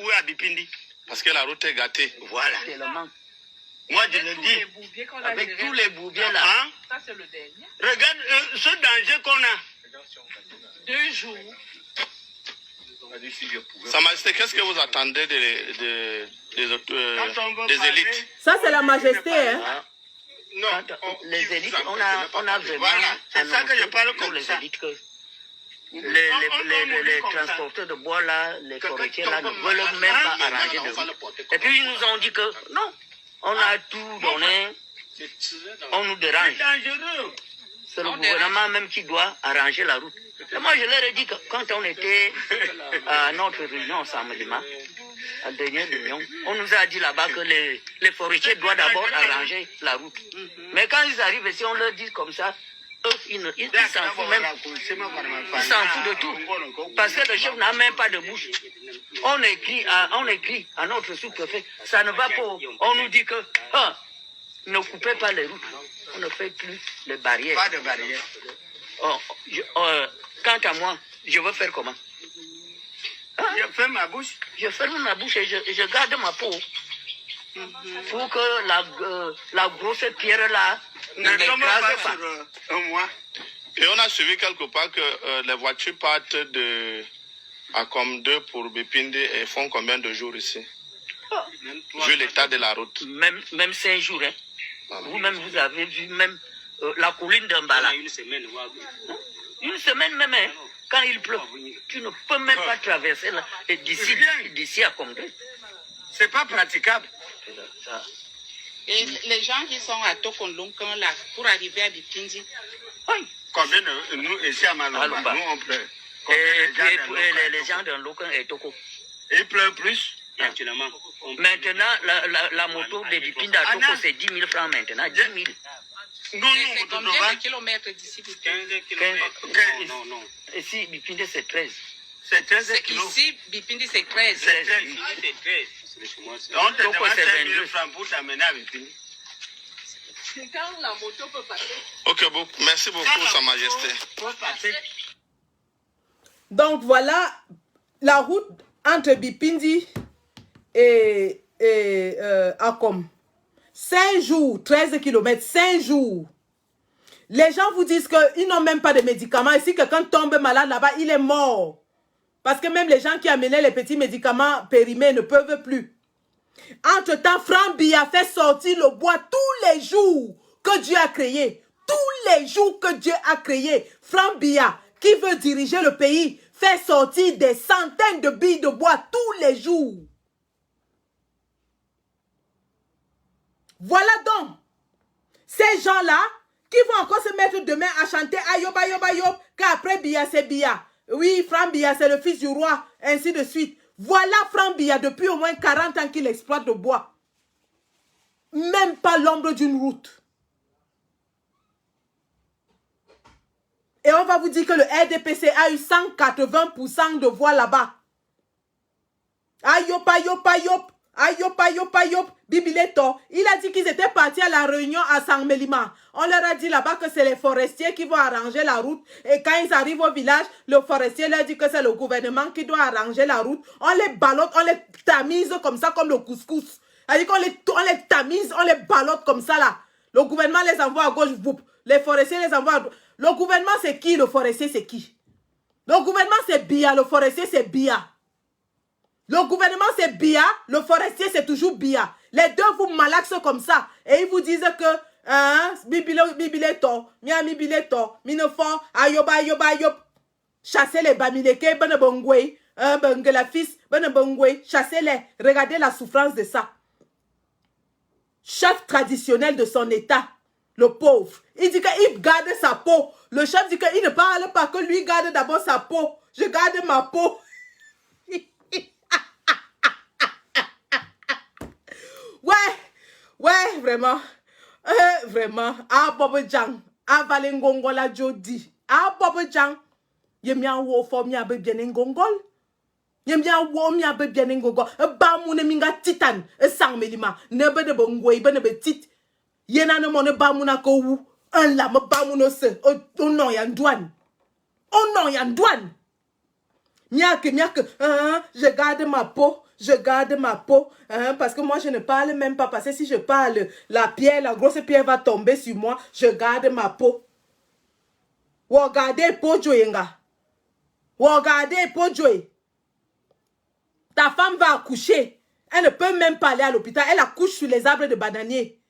ou à Bipindi. Parce que la route est gâtée. Voilà. Moi, je le dis. Avec tous les bourbiers là. Hein? Ça, c'est le dernier. Regarde ce danger qu'on a. 2 jours. Sa Majesté, qu'est-ce que vous attendez des élites? Ça, c'est la majesté, hein? Non, les élites, on a vraiment... Voilà, c'est ça que je parle comme les ça. élites que les transporteurs de bois là, les forestiers là ne veulent même pas arranger de route. Et puis ils nous ont dit que non, on a tout donné, on nous dérange. C'est le gouvernement même qui doit arranger la route. Et moi je leur ai dit que quand on était à notre réunion samedi, à la dernière réunion, on nous a dit là-bas que les forestiers doivent d'abord arranger la route. Mais quand ils arrivent ici, on leur dit comme ça, ils s'en foutent même. Ils s'en foutent de tout. Parce que le chef n'a même pas de bouche. On écrit à notre sous-préfet, ça ne va pas. On nous dit que ne coupez pas les routes. On ne fait plus les barrières. Pas de barrières. Quant à moi, je veux faire comment? Je ferme ma bouche. Je ferme ma bouche et je garde ma peau. Pour que la grosse pierre là ne m'écrase pas. Un mois. Et on a suivi quelque part que les voitures partent à comme 2 pour Bipindi et font combien de jours ici? Vu l'état de la route. Même 5 jours. Hein. Vous-même, vous avez vu même la colline d'Ambala. Une semaine même, hein, quand il pleut. Tu ne peux même pas traverser là, d'ici à Comdé. C'est pas praticable. Et les gens qui sont à Tokondonkan là, pour arriver à Bipindi. Oui. Combien de nous ici à Malomba, nous on pleure. Et les gens de Lokan et Toko. Il pleut plus. Actuellement. Maintenant, la moto de Bipindi à Toko, c'est 10 000 francs maintenant. 10 000. Non, c'est combien de kilomètres d'ici Bipindi? 15. Non. Ici, Bipindi, c'est 13. C'est 13 kilos. Ici, Bipindi, c'est 13. C'est 13. On te demande 5 000 francs pour t'amener à Bipindi. Quand la moto peut passer. Ok, merci beaucoup, Sa Majesté. Donc voilà la route entre Bipindi et Akom. 5 jours, 13 km, 5 jours. Les gens vous disent qu'ils n'ont même pas de médicaments. Et si quelqu'un tombe malade là-bas, il est mort. Parce que même les gens qui amenaient les petits médicaments périmés ne peuvent plus. Entre-temps, Franck Biya fait sortir le bois tous les jours que Dieu a créé. Tous les jours que Dieu a créé. Franck Biya, qui veut diriger le pays, fait sortir des centaines de billes de bois tous les jours. Voilà donc ces gens-là qui vont encore se mettre demain à chanter Ayob, Ayob, Ayob, qu'après Biya, c'est Biya. Oui, Franck Biya, c'est le fils du roi, ainsi de suite. Voilà Franck Biya, depuis au moins 40 ans qu'il exploite le bois. Même pas l'ombre d'une route. Et on va vous dire que le RDPC a eu 180% de voix là-bas. Ayop, Ayop, Ayop. Ayop, Ayop, Ayop, Bibileto. Il a dit qu'ils étaient partis à la réunion à Sangmelima. On leur a dit là-bas que c'est les forestiers qui vont arranger la route. Et quand ils arrivent au village, le forestier leur dit que c'est le gouvernement qui doit arranger la route. On les ballotte, on les tamise comme ça, comme le couscous. C'est-à-dire qu'on les tamise, on les ballotte comme ça là. Le gouvernement les envoie à gauche, les forestiers les envoient à droite. Le gouvernement c'est qui? Le forestier c'est qui? Le gouvernement c'est Biya, le forestier c'est Biya. Le gouvernement c'est Biya, le forestier c'est toujours Biya. Les deux vous malaxent comme ça. Et ils vous disent que, bibileto, miami bileto, minofo, ayoba, ayoba, ayob. Chassez les bamileke, benebongwe, la fils, benebongwe, chassez-les. Regardez la souffrance de ça. Chef traditionnel de son état, le pauvre. Il dit qu'il garde sa peau. Le chef dit qu'il ne parle pas, que lui garde d'abord sa peau. Je garde ma peau. Ouais, vraiment. Vraiment. Ah, Bobo Jang. Ah, Valengongo la Jodi. Ah, Bobo Jang. Yemia wo fo mi abe bien ngongol. Yemia wo mi abe bien ngongol. Ba mu ne minga titan. Sang melima. Ne be de bongwe, be ne be tit. Yena ne mo ne ba mu na ko wu. Un la me ba mu no se. Oh non, yan douane. Oh non, yan douane. Miake, je garde ma peau. Je garde ma peau, parce que moi je ne parle même pas, parce que si je parle, la grosse pierre va tomber sur moi, je garde ma peau. Regardez peau joyenga. Regardez peau joye. Ta femme va accoucher, elle ne peut même pas aller à l'hôpital, elle accouche sur les arbres de bananier.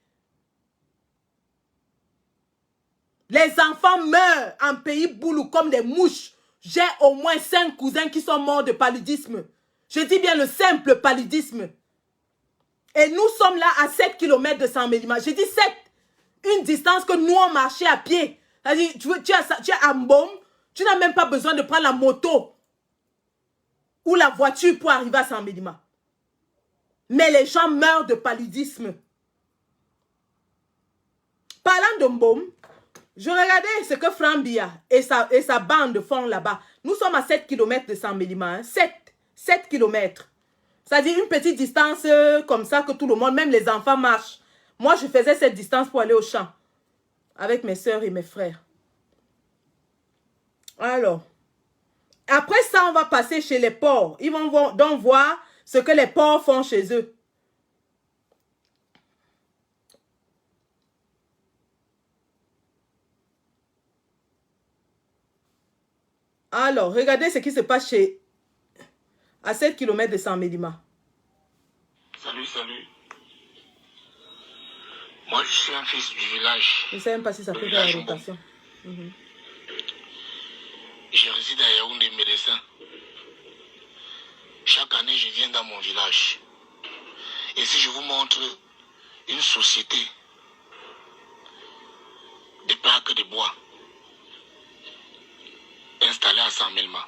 Les enfants meurent en pays boulou comme des mouches. J'ai au moins 5 cousins qui sont morts de paludisme. Je dis bien le simple paludisme. Et nous sommes là à 7 km de Saint-Mélima. Je dis 7. Une distance que nous on marchait à pied. C'est-à-dire, tu es à Mbom, tu n'as même pas besoin de prendre la moto ou la voiture pour arriver à Saint-Mélima. Mais les gens meurent de paludisme. Parlant de Mbom, je regardais ce que Frambia et sa bande font là-bas. Nous sommes à 7 km de Saint-Mélima. 7 km. C'est-à-dire une petite distance comme ça que tout le monde, même les enfants marchent. Moi, je faisais cette distance pour aller au champ. Avec mes soeurs et mes frères. Alors. Après ça, on va passer chez les porcs. Ils vont donc voir ce que les porcs font chez eux. Alors, regardez ce qui se passe à 7 km de Saint-Mélima. Salut. Moi, je suis un fils du village. Je ne sais même pas si ça peut faire la rotation. Je réside à Yaoundé, médecin. Chaque année, je viens dans mon village. Et si je vous montre une société de parcs de bois installée à Saint-Mélima,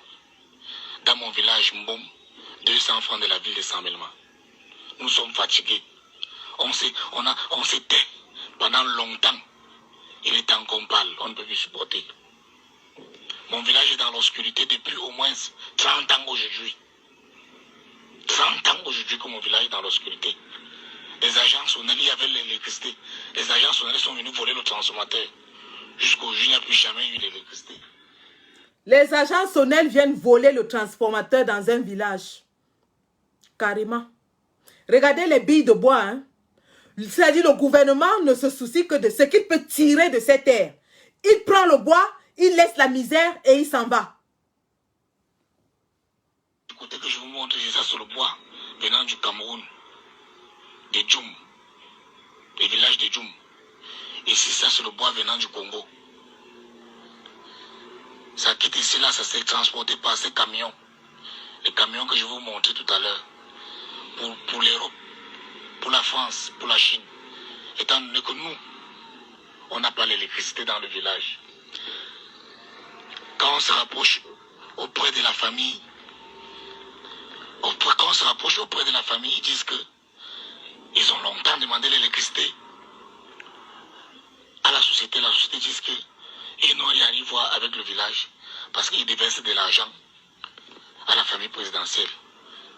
dans mon village Mbom, 200 francs de la ville de Saint-Mélima. Nous sommes fatigués. On s'est tait pendant longtemps. Il est temps qu'on parle. On ne peut plus supporter. Mon village est dans l'obscurité depuis au moins 30 ans aujourd'hui. 30 ans aujourd'hui que mon village est dans l'obscurité. Les agents sonnels, il y avait l'électricité. Les agents sonnels sont venus voler le transformateur. Jusqu'aujourd'hui, il n'y a plus jamais eu d'électricité. Les agents sonnels viennent voler le transformateur dans un village. Carrément. Regardez les billes de bois. Hein? C'est-à-dire le gouvernement ne se soucie que de ce qu'il peut tirer de cette terre. Il prend le bois, il laisse la misère et il s'en va. Du côté que je vous montre, c'est ça sur le bois, venant du Cameroun, de Djoum, le village de Djoum. Ici, ça c'est le bois venant du Congo. Ça quitte ici, là, ça s'est transporté par ces camions. Les camions que je vous montrais tout à l'heure. Pour l'Europe, pour la France, pour la Chine. Étant donné que nous, on n'a pas l'électricité dans le village. Quand on se rapproche auprès de la famille, ils disent que ils ont longtemps demandé l'électricité à la société. La société dit qu'ils n'ont rien à voir avec le village parce qu'ils déversent de l'argent à la famille présidentielle.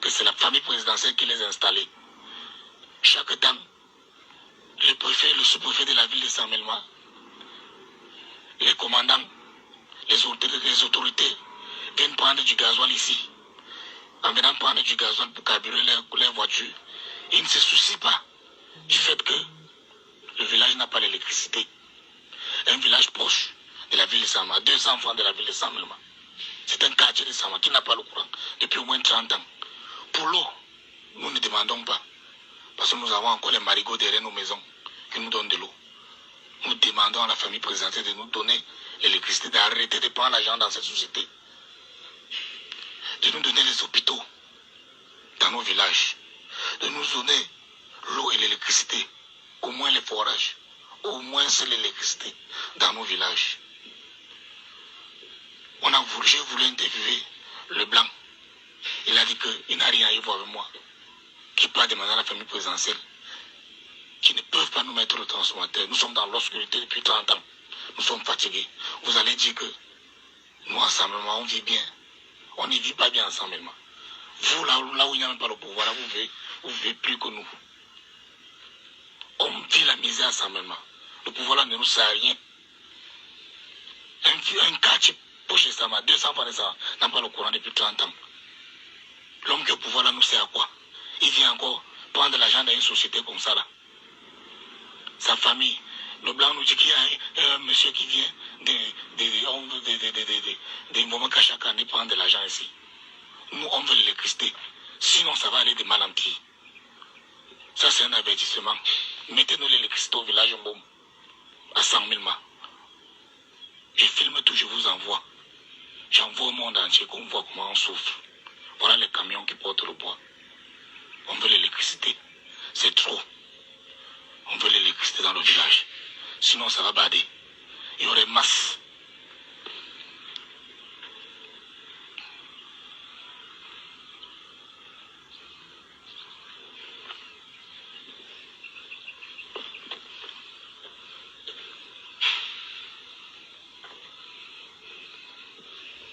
Que c'est la famille présidentielle qui les a installés. Chaque temps, le préfet, le sous-préfet de la ville de Saint-Mélima, les commandants, les autorités viennent prendre du gasoil ici. En venant prendre du gasoil pour carburer leurs voitures, ils ne se soucient pas du fait que le village n'a pas l'électricité. Un village proche de la ville de Saint-Mélima, 200 francs de la ville de Saint-Mélima. C'est un quartier de Saint-Mélima qui n'a pas le courant depuis au moins 30 ans. Pour l'eau, nous ne demandons pas. Parce que nous avons encore les marigots derrière nos maisons qui nous donnent de l'eau. Nous demandons à la famille présidentielle de nous donner l'électricité, d'arrêter de prendre l'argent dans cette société. De nous donner les hôpitaux dans nos villages. De nous donner l'eau et l'électricité. Au moins les forages. Au moins c'est l'électricité dans nos villages. J'ai voulu interviewer le blanc. Il a dit qu'il n'a rien à y voir avec moi. Qu'il part demander à la famille présidentielle. Qui ne peuvent pas nous mettre le transformateur. Nous sommes dans l'obscurité depuis 30 ans. Nous sommes fatigués. Vous allez dire que nous, ensemblement, on vit bien. On n'y vit pas bien ensemblement. Vous, là où il n'y a même pas le pouvoir, là, vous vivez plus que nous. On vit la misère ensemblement. Le pouvoir là ne nous sert à rien. Un quartier poche de Sama, 200 francs de ça, n'a pas le courant depuis 30 ans. L'homme qui est au pouvoir là nous sert à quoi? Il vient encore prendre l'argent dans une société comme ça là. Sa famille. Le blanc nous dit qu'il y a un monsieur qui vient des moments qu'à chaque année prendre de l'argent ici. Nous, on veut l'électricité. Sinon, ça va aller de mal en pire. Ça, c'est un avertissement. Mettez-nous l'électricité au village Mbom, à 100 000 mâts. Je filme tout, je vous envoie. J'envoie au monde entier qu'on voit comment on souffre. Voilà les camions qui portent le bois. On veut l'électricité. C'est trop. On veut l'électricité dans le village. Sinon, ça va bader. Il y aurait masse.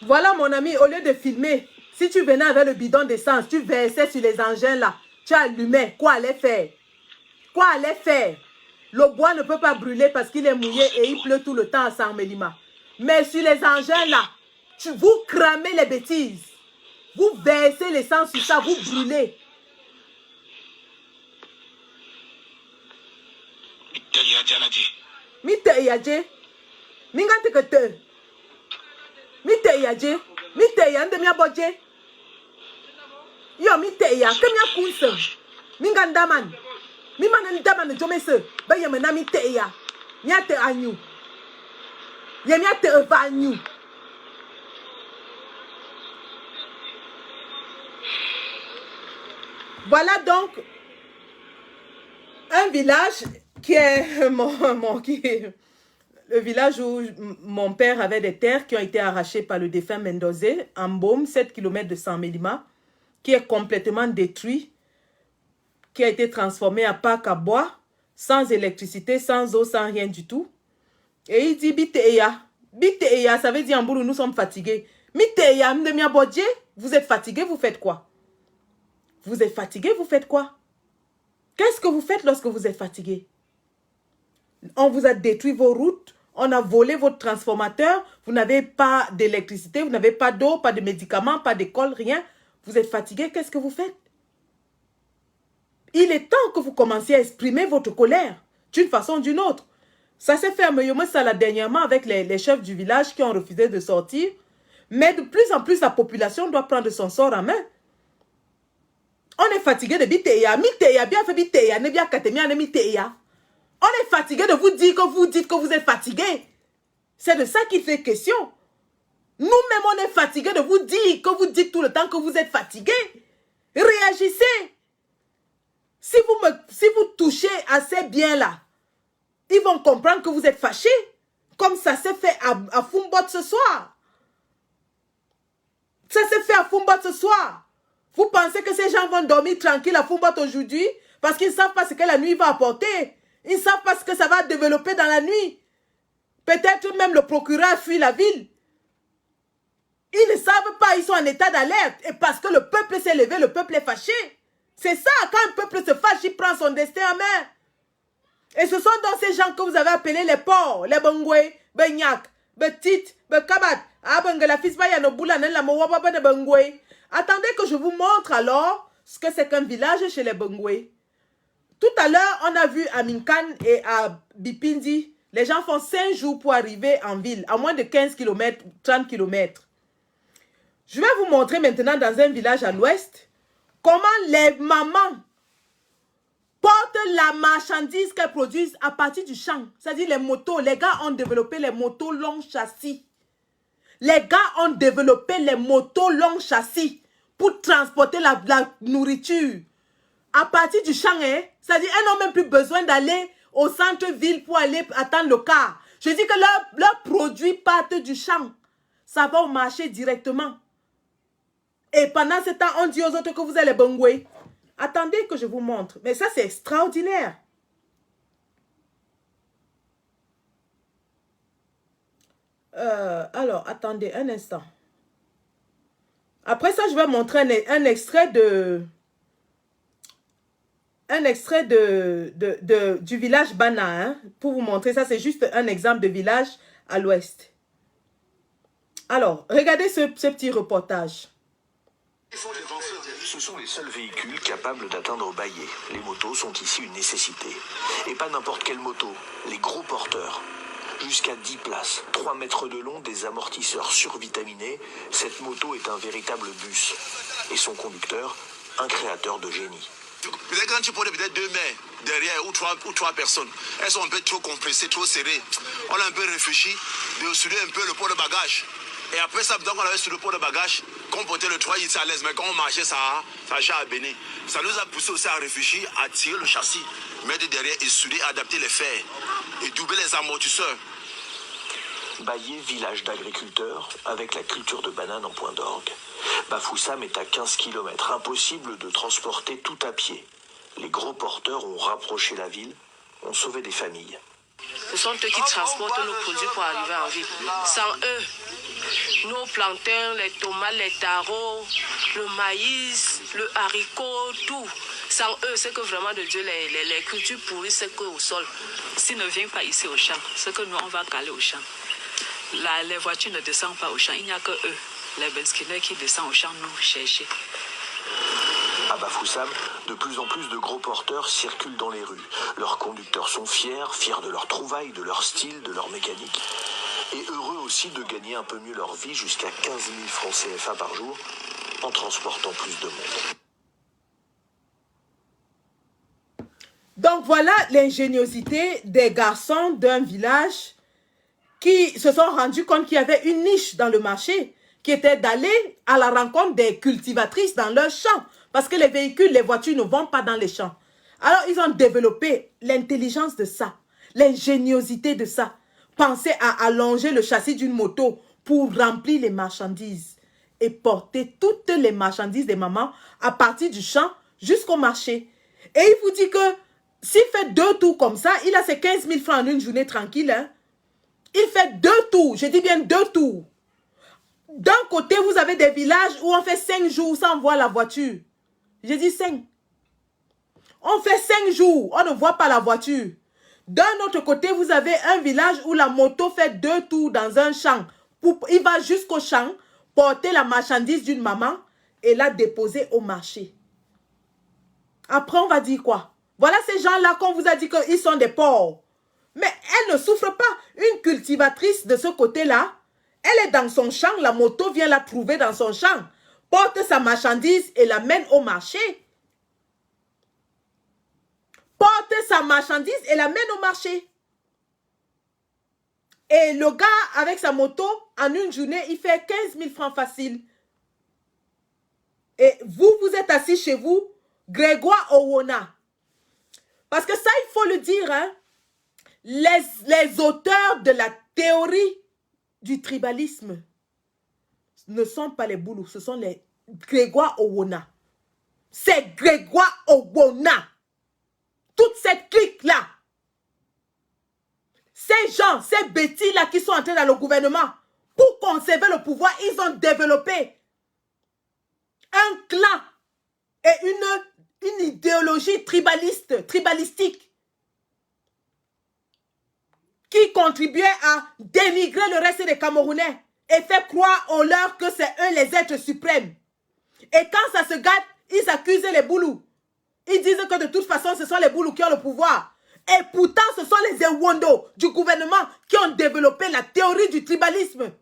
Voilà mon ami, au lieu de filmer, si tu venais avec le bidon d'essence, tu versais sur les engins là, tu allumais, quoi allait faire? Quoi allait faire? Le bois ne peut pas brûler parce qu'il est mouillé et il pleut tout le temps à Sarmelima. Mais sur les engins là, vous cramez les bêtises. Vous versez l'essence sur ça, vous brûlez. Mite yadje. Mingate que te. Mite yadje. Mite yande mia bodje. Yo mite ya. Kemia kunse. Mingandaman. Miman daman jomese. Baye mena mite ya. Miate anyu. Ye miate evanyu. Voilà donc un village qui est le village où mon père avait des terres qui ont été arrachées par le défunt Mendozé, en Mbom, 7 km de Sarmelima, qui est complètement détruit, qui a été transformé à parc à bois, sans électricité, sans eau, sans rien du tout. Et il dit, Biteya. Biteya, ça veut dire en boulot, nous sommes fatigués. Biteya, Mdemia Bodje, vous êtes fatigué, vous faites quoi? Vous êtes fatigué, vous faites quoi? Qu'est-ce que vous faites lorsque vous êtes fatigué? On vous a détruit vos routes, on a volé votre transformateur, vous n'avez pas d'électricité, vous n'avez pas d'eau, pas de médicaments, pas d'école, rien. Vous êtes fatigué, qu'est-ce que vous faites? Il est temps que vous commenciez à exprimer votre colère d'une façon ou d'une autre. Ça s'est fait à Meyomesala dernièrement avec les chefs du village qui ont refusé de sortir. Mais de plus en plus, la population doit prendre son sort en main. On est fatigué de Biteya. Miteya, bien fait Biteya, ne bien katemia, ne Miteya. On est fatigué de vous dire que vous dites que vous êtes fatigué. C'est de ça qu'il fait question. Nous-mêmes, on est fatigué de vous dire que vous dites tout le temps que vous êtes fatigué. Réagissez. Si vous touchez assez bien là, ils vont comprendre que vous êtes fâché. Comme ça s'est fait à Fumbot ce soir. Ça s'est fait à Fumbot ce soir. Vous pensez que ces gens vont dormir tranquille à Fumbot aujourd'hui parce qu'ils ne savent pas ce que la nuit va apporter. Ils ne savent pas ce que ça va développer dans la nuit. Peut-être même le procureur fuit la ville. Ils ne savent pas, ils sont en état d'alerte. Et parce que le peuple s'est levé, le peuple est fâché. C'est ça, quand un peuple se fâche, il prend son destin en main. Et ce sont donc ces gens que vous avez appelés les porcs, les bangoué, benyak, betit, bekabat, abengela fisbaya no boula la mowaba de bangoué. Attendez que je vous montre alors ce que c'est qu'un village chez les bangoué. Tout à l'heure, on a vu à Minkan et à Bipindi, les gens font 5 jours pour arriver en ville, à moins de 15 km, 30 km. Je vais vous montrer maintenant dans un village à l'ouest, comment les mamans la marchandise qu'elles produisent à partir du champ. C'est-à-dire les motos. Les gars ont développé les motos long châssis. Les gars ont développé les motos long châssis pour transporter la nourriture. À partir du champ, hein? C'est-à-dire elles n'ont même plus besoin d'aller au centre-ville pour aller attendre le car. Je dis que leurs produits partent du champ. Ça va au marché directement. Et pendant ce temps, on dit aux autres que vous allez bangouer. Attendez que je vous montre. Mais ça, c'est extraordinaire. Alors, attendez un instant. Après ça, je vais montrer un extrait du village Bana. Hein, pour vous montrer. Ça, c'est juste un exemple de village à l'ouest. Alors, regardez ce petit reportage. Ce sont les seuls véhicules capables d'atteindre Bayé. Les motos sont ici une nécessité. Et pas n'importe quelle moto, les gros porteurs. Jusqu'à 10 places, 3 mètres de long, des amortisseurs survitaminés, cette moto est un véritable bus. Et son conducteur, un créateur de génie. Peut-être quand tu prenais peut-être 2 mètres derrière ou trois personnes, elles sont un peu trop compressées, trop serrées. On a un peu réfléchi de soulever un peu le port de bagage. Et après ça, donc on avait sur le port de bagage, qu'on portait le 3 ici à l'aise, mais quand on marchait, ça a béni. Ça nous a poussé aussi à réfléchir, à tirer le châssis, mettre derrière et souder, adapter les fers et doubler les amortisseurs. Bayé, village d'agriculteurs, avec la culture de bananes en point d'orgue. Bafoussam est à 15 km, impossible de transporter tout à pied. Les gros porteurs ont rapproché la ville, ont sauvé des familles. Ce sont eux qui transportent nos produits pour arriver en ville. Sans eux, nos plantains, les tomates, les tarots, le maïs, le haricot, tout. Sans eux, c'est que vraiment de Dieu, les cultures pourries, c'est qu'au sol. S'ils ne viennent pas ici au champ, c'est que nous, on va caler au champ. Là, les voitures ne descendent pas au champ. Il n'y a que eux, les Benskinais, qui descendent au champ nous chercher. À Bafoussam, de plus en plus de gros porteurs circulent dans les rues. Leurs conducteurs sont fiers de leur trouvaille, de leur style, de leur mécanique. Et heureux aussi de gagner un peu mieux leur vie, jusqu'à 15 000 francs CFA par jour, en transportant plus de monde. Donc voilà l'ingéniosité des garçons d'un village qui se sont rendus compte qu'il y avait une niche dans le marché, qui était d'aller à la rencontre des cultivatrices dans leurs champs. Parce que les véhicules, les voitures ne vont pas dans les champs. Alors, ils ont développé l'intelligence de ça, l'ingéniosité de ça. Penser à allonger le châssis d'une moto pour remplir les marchandises et porter toutes les marchandises des mamans à partir du champ jusqu'au marché. Et il vous dit que s'il fait 2 tours comme ça, il a ses 15 000 francs en une journée tranquille. Hein? Il fait 2 tours, je dis bien 2 tours. D'un côté, vous avez des villages où on fait 5 jours sans voir la voiture. J'ai dit 5. On fait 5 jours, on ne voit pas la voiture. D'un autre côté, vous avez un village où la moto fait 2 tours dans un champ. Il va jusqu'au champ, porter la marchandise d'une maman et la déposer au marché. Après, on va dire quoi? Voilà ces gens-là qu'on vous a dit qu'ils sont des pauvres. Mais elle ne souffre pas. Une cultivatrice de ce côté-là, elle est dans son champ, la moto vient la trouver dans son champ, porte sa marchandise et l'amène au marché. Porte sa marchandise et l'amène au marché. Et le gars, avec sa moto, en une journée, il fait 15 000 francs facile. Et vous, vous êtes assis chez vous, Grégoire Owona. Parce que ça, il faut le dire, hein, les auteurs de la théorie du tribalisme ne sont pas les Boulous, ce sont les Grégoire Owona. C'est Grégoire Owona. Toute cette clique-là. Ces gens, ces bêtis-là qui sont entrés dans le gouvernement pour conserver le pouvoir, ils ont développé un clan et une idéologie tribalistique qui contribuait à dénigrer le reste des Camerounais et fait croire aux leurs que c'est eux les êtres suprêmes. Et quand ça se gâte, ils accusent les Boulous. Ils disent que de toute façon, ce sont les Boulous qui ont le pouvoir. Et pourtant, ce sont les Ewondo du gouvernement qui ont développé la théorie du tribalisme.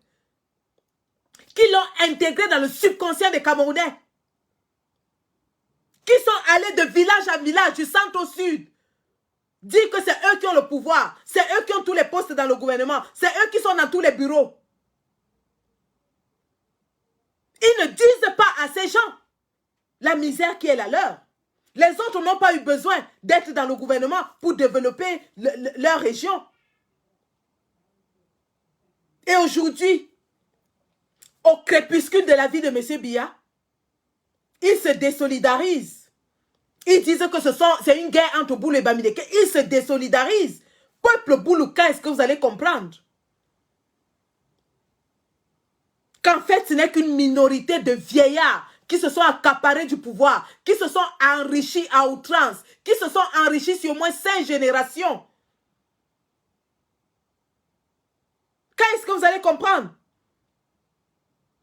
Qui l'ont intégré dans le subconscient des Camerounais. Qui sont allés de village à village, du centre au sud, dire que c'est eux qui ont le pouvoir, c'est eux qui ont tous les postes dans le gouvernement, c'est eux qui sont dans tous les bureaux. Ils ne disent pas à ces gens la misère qui est la leur. Les autres n'ont pas eu besoin d'être dans le gouvernement pour développer leur région. Et aujourd'hui, au crépuscule de la vie de M. Biya, ils se désolidarisent. Ils disent que c'est une guerre entre Boulou et Bamileke. Ils se désolidarisent. Peuple Boulouka, est-ce que vous allez comprendre? Qu'en fait, ce n'est qu'une minorité de vieillards qui se sont accaparés du pouvoir, qui se sont enrichis à outrance, qui se sont enrichis sur au moins 5 générations. Quand est-ce que vous allez comprendre?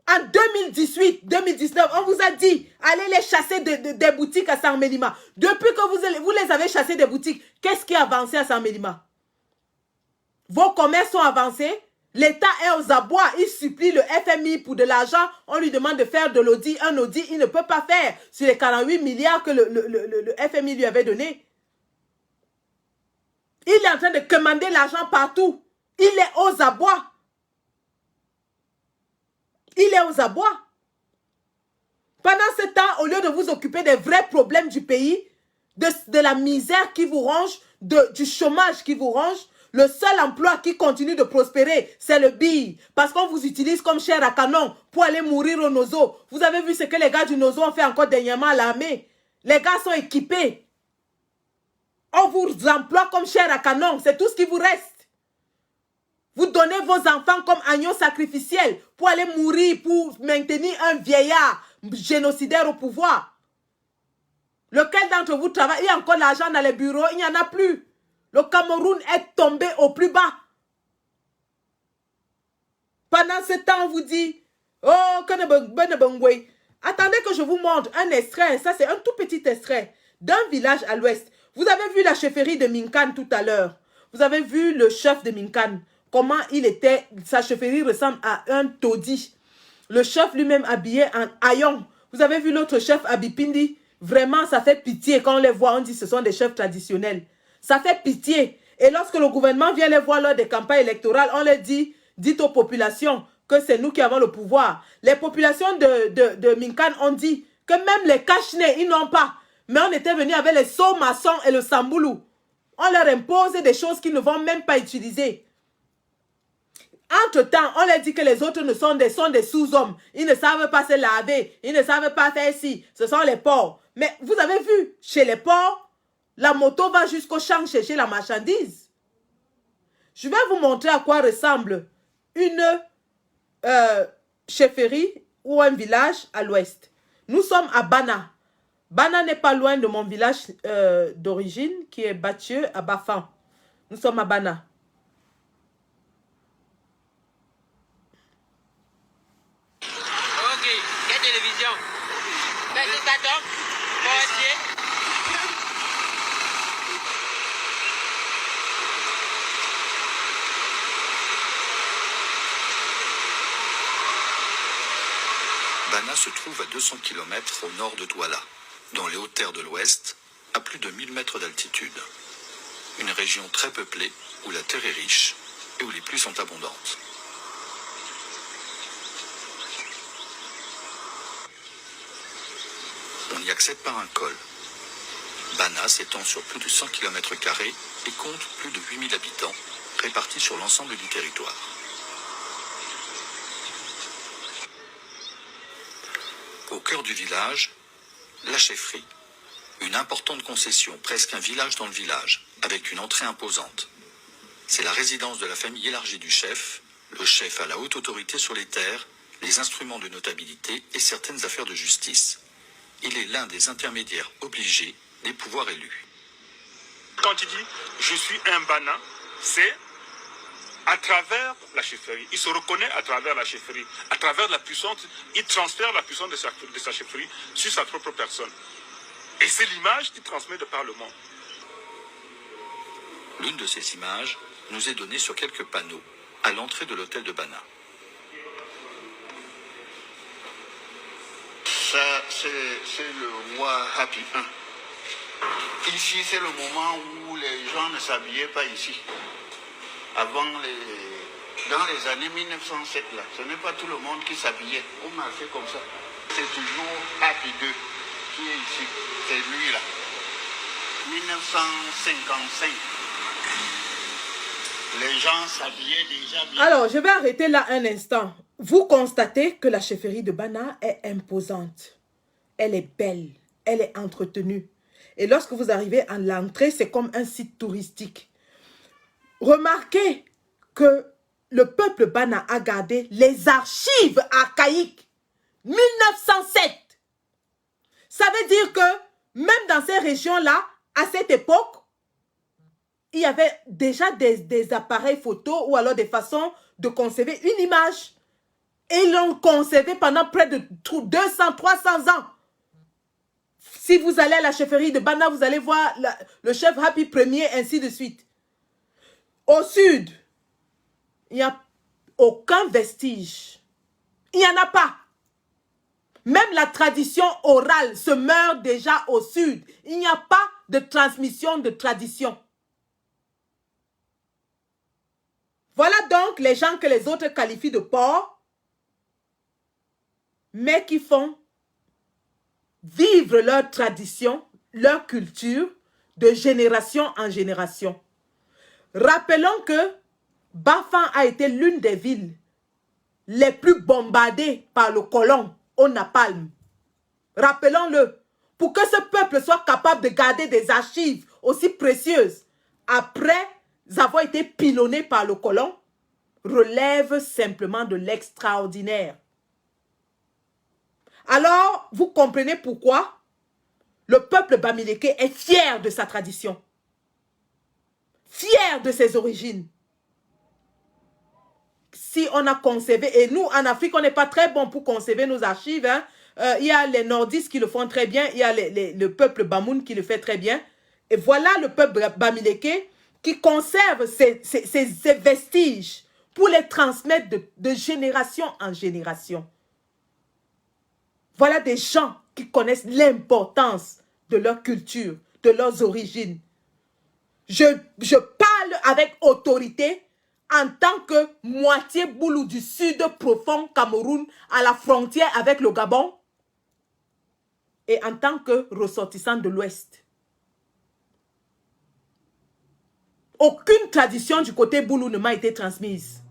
En 2018, 2019, on vous a dit, allez les chasser des boutiques à Sarmélima. Depuis que vous les avez chassés des boutiques, qu'est-ce qui a avancé à Sarmélima? Vos commerces sont avancés. L'État est aux abois. Il supplie le FMI pour de l'argent. On lui demande de faire de l'audit. Un audit, il ne peut pas faire sur les 48 milliards que le FMI lui avait donné. Il est en train de commander l'argent partout. Il est aux abois. Il est aux abois. Pendant ce temps, au lieu de vous occuper des vrais problèmes du pays, de la misère qui vous ronge, du chômage qui vous ronge, le seul emploi qui continue de prospérer, c'est le bille. Parce qu'on vous utilise comme chair à canon pour aller mourir au Nozo. Vous avez vu ce que les gars du Nozo ont fait encore dernièrement à l'armée. Les gars sont équipés. On vous emploie comme chair à canon. C'est tout ce qui vous reste. Vous donnez vos enfants comme agneaux sacrificiels pour aller mourir, pour maintenir un vieillard génocidaire au pouvoir. Lequel d'entre vous travaille? Il y a encore l'argent dans les bureaux, il n'y en a plus. Le Cameroun est tombé au plus bas. Pendant ce temps, on vous dit, oh, attendez que je vous montre un extrait. Ça, c'est un tout petit extrait d'un village à l'ouest. Vous avez vu la chefferie de Minkan tout à l'heure. Vous avez vu le chef de Minkan. Comment il était, sa chefferie ressemble à un taudis. Le chef lui-même habillé en haillon. Vous avez vu l'autre chef Abipindi. Vraiment, ça fait pitié quand on les voit. On dit que ce sont des chefs traditionnels. Ça fait pitié. Et lorsque le gouvernement vient les voir lors des campagnes électorales, on leur dit, dites aux populations que c'est nous qui avons le pouvoir. Les populations de Minkan ont dit que même les cache-nez, ils n'ont pas. Mais on était venu avec les sauts maçons et le samboulou. On leur impose des choses qu'ils ne vont même pas utiliser. Entre-temps, on leur dit que les autres sont des sous-hommes. Ils ne savent pas se laver. Ils ne savent pas faire ci. Ce sont les porcs. Mais vous avez vu, chez les porcs, la moto va jusqu'au champ chercher la marchandise. Je vais vous montrer à quoi ressemble une chefferie ou un village à l'ouest. Nous sommes à Bana. Bana n'est pas loin de mon village d'origine qui est Bathieu à Bafan. Nous sommes à Bana. Ok, quelle télévision? Téléspectateur? Bana se trouve à 200 km au nord de Douala, dans les hautes terres de l'Ouest, à plus de 1000 mètres d'altitude. Une région très peuplée, où la terre est riche et où les pluies sont abondantes. On y accède par un col. Bana s'étend sur plus de 100 km² et compte plus de 8000 habitants, répartis sur l'ensemble du territoire. Au cœur du village, la chefferie. Une importante concession, presque un village dans le village, avec une entrée imposante. C'est la résidence de la famille élargie du chef. Le chef a la haute autorité sur les terres, les instruments de notabilité et certaines affaires de justice. Il est l'un des intermédiaires obligés des pouvoirs élus. Quand il dit « je suis un Bana », c'est à travers la chefferie. Il se reconnaît à travers la chefferie. À travers la puissance, il transfère la puissance de sa chefferie sur sa propre personne. Et c'est l'image qu'il transmet de par le monde. L'une de ces images nous est donnée sur quelques panneaux à l'entrée de l'hôtel de Bana. Ça, c'est le roi Happy 1. Ici, c'est le moment où les gens ne s'habillaient pas ici. Avant dans les années 1907, là, ce n'est pas tout le monde qui s'habillait. On marchait comme ça. C'est toujours Happy 2 qui est ici. C'est lui là. 1955. Les gens s'habillaient déjà bien. Alors, je vais arrêter là un instant. Vous constatez que la chefferie de Bana est imposante. Elle est belle. Elle est entretenue. Et lorsque vous arrivez à l'entrée, c'est comme un site touristique. Remarquez que le peuple Bana a gardé les archives archaïques. 1907. Ça veut dire que même dans ces régions-là, à cette époque, il y avait déjà des appareils photo ou alors des façons de conserver une image. Et ils l'ont conservé pendant près de 200, 300 ans. Si vous allez à la chefferie de Bana, vous allez voir le chef Happy Ier, ainsi de suite. Au sud, il n'y a aucun vestige. Il n'y en a pas. Même la tradition orale se meurt déjà au sud. Il n'y a pas de transmission de tradition. Voilà donc les gens que les autres qualifient de pauvres, mais qui font vivre leur tradition, leur culture, de génération en génération. Rappelons que Bafang a été l'une des villes les plus bombardées par le colon au napalm. Rappelons-le, pour que ce peuple soit capable de garder des archives aussi précieuses après avoir été pilonné par le colon, relève simplement de l'extraordinaire. Alors, vous comprenez pourquoi le peuple bamileke est fier de sa tradition, fier de ses origines. Si on a conservé, et nous en Afrique, on n'est pas très bon pour conserver nos archives, hein. Il y a les nordistes qui le font très bien, il y a le peuple bamoun qui le fait très bien. Et voilà le peuple bamileke qui conserve ces vestiges pour les transmettre de génération en génération. Voilà des gens qui connaissent l'importance de leur culture, de leurs origines. Je parle avec autorité en tant que moitié boulou du sud profond Cameroun à la frontière avec le Gabon et en tant que ressortissant de l'Ouest. Aucune tradition du côté boulou ne m'a été transmise.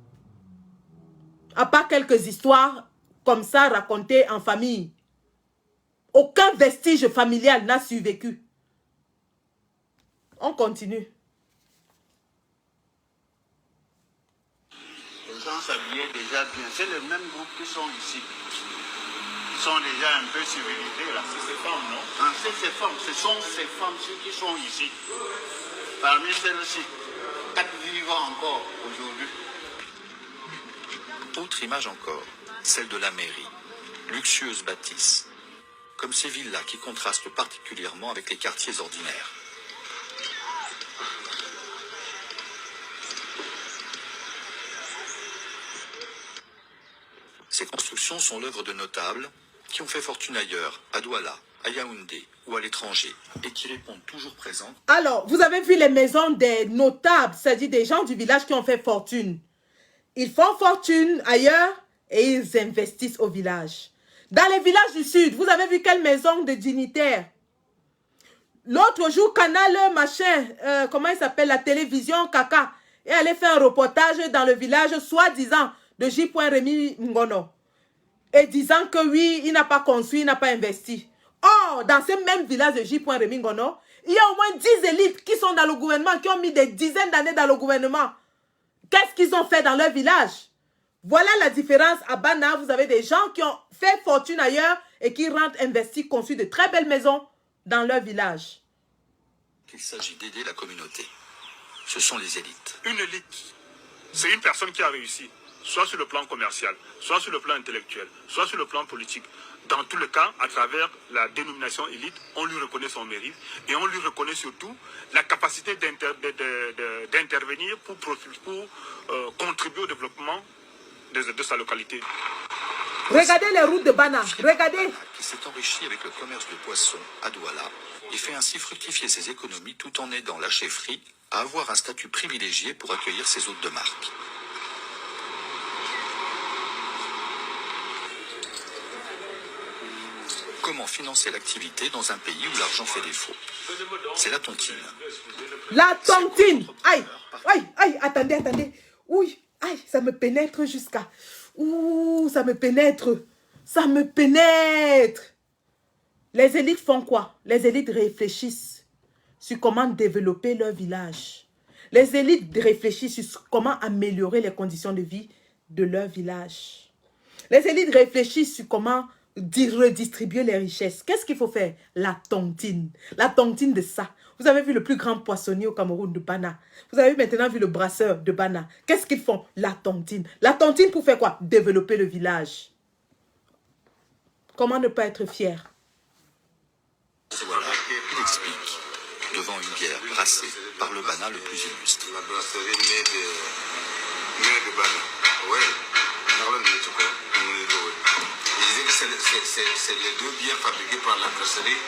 À part quelques histoires comme ça racontées en famille. Aucun vestige familial n'a survécu. On continue. Les gens s'habillaient déjà bien. C'est le même groupe qui sont ici. Ils sont déjà un peu civilisés là. C'est ces femmes, non? Ah, c'est ces femmes. Ce sont ces femmes-ci qui sont ici. Parmi celles-ci, 4 vivants encore aujourd'hui. Autre image encore, celle de la mairie, luxueuse bâtisse, comme ces villas qui contrastent particulièrement avec les quartiers ordinaires. Ces constructions sont l'œuvre de notables qui ont fait fortune ailleurs, à Douala, à Yaoundé ou à l'étranger, et qui répondent toujours présents. Alors, vous avez vu les maisons des notables, c'est-à-dire des gens du village qui ont fait fortune. Ils font fortune ailleurs et ils investissent au village. Dans les villages du sud, vous avez vu quelle maison de dignitaires? L'autre jour, Canal machin, comment il s'appelle, la télévision Kaka, est allé faire un reportage dans le village, soi-disant, de J. Rémi Ngono. Et disant que oui, il n'a pas construit, il n'a pas investi. Or, dans ce même village de J. Rémi Ngono, il y a au moins 10 élites qui sont dans le gouvernement, qui ont mis des dizaines d'années dans le gouvernement. Qu'est-ce qu'ils ont fait dans leur village? Voilà la différence. À Bana, vous avez des gens qui ont fait fortune ailleurs et qui rentrent investis, construisent de très belles maisons dans leur village. Il s'agit d'aider la communauté. Ce sont les élites. Une élite, c'est une personne qui a réussi, soit sur le plan commercial, soit sur le plan intellectuel, soit sur le plan politique. Dans tous les cas, à travers la dénomination élite, on lui reconnaît son mérite et on lui reconnaît surtout la capacité d'intervenir pour contribuer au développement de sa localité. Regardez les routes de Bana, regardez. Qui s'est enrichi avec le commerce de poissons à Douala et fait ainsi fructifier ses économies tout en aidant la chefferie à avoir un statut privilégié pour accueillir ses hôtes de marque. Comment financer l'activité dans un pays où l'argent fait défaut? C'est la tontine. La tontine. Aïe, aïe, aïe, attendez, attendez. Oui, aïe, ça me pénètre jusqu'à... Ouh, ça me pénètre. Ça me pénètre. Les élites font quoi? Les élites réfléchissent sur comment développer leur village. Les élites réfléchissent sur comment améliorer les conditions de vie de leur village. Les élites réfléchissent sur comment redistribuer les richesses. Qu'est-ce qu'il faut faire? La tontine. La tontine de ça. Vous avez vu le plus grand poissonnier au Cameroun de Bana. Vous avez maintenant vu le brasseur de Bana. Qu'est-ce qu'ils font? La tontine. La tontine pour faire quoi? Développer le village. Comment ne pas être fier? Voilà, il explique, devant une bière brassée par le Bana le plus illustre. La brasserie mère de Bana. Ouais. Il disait que c'est les deux bières fabriquées par la brasserie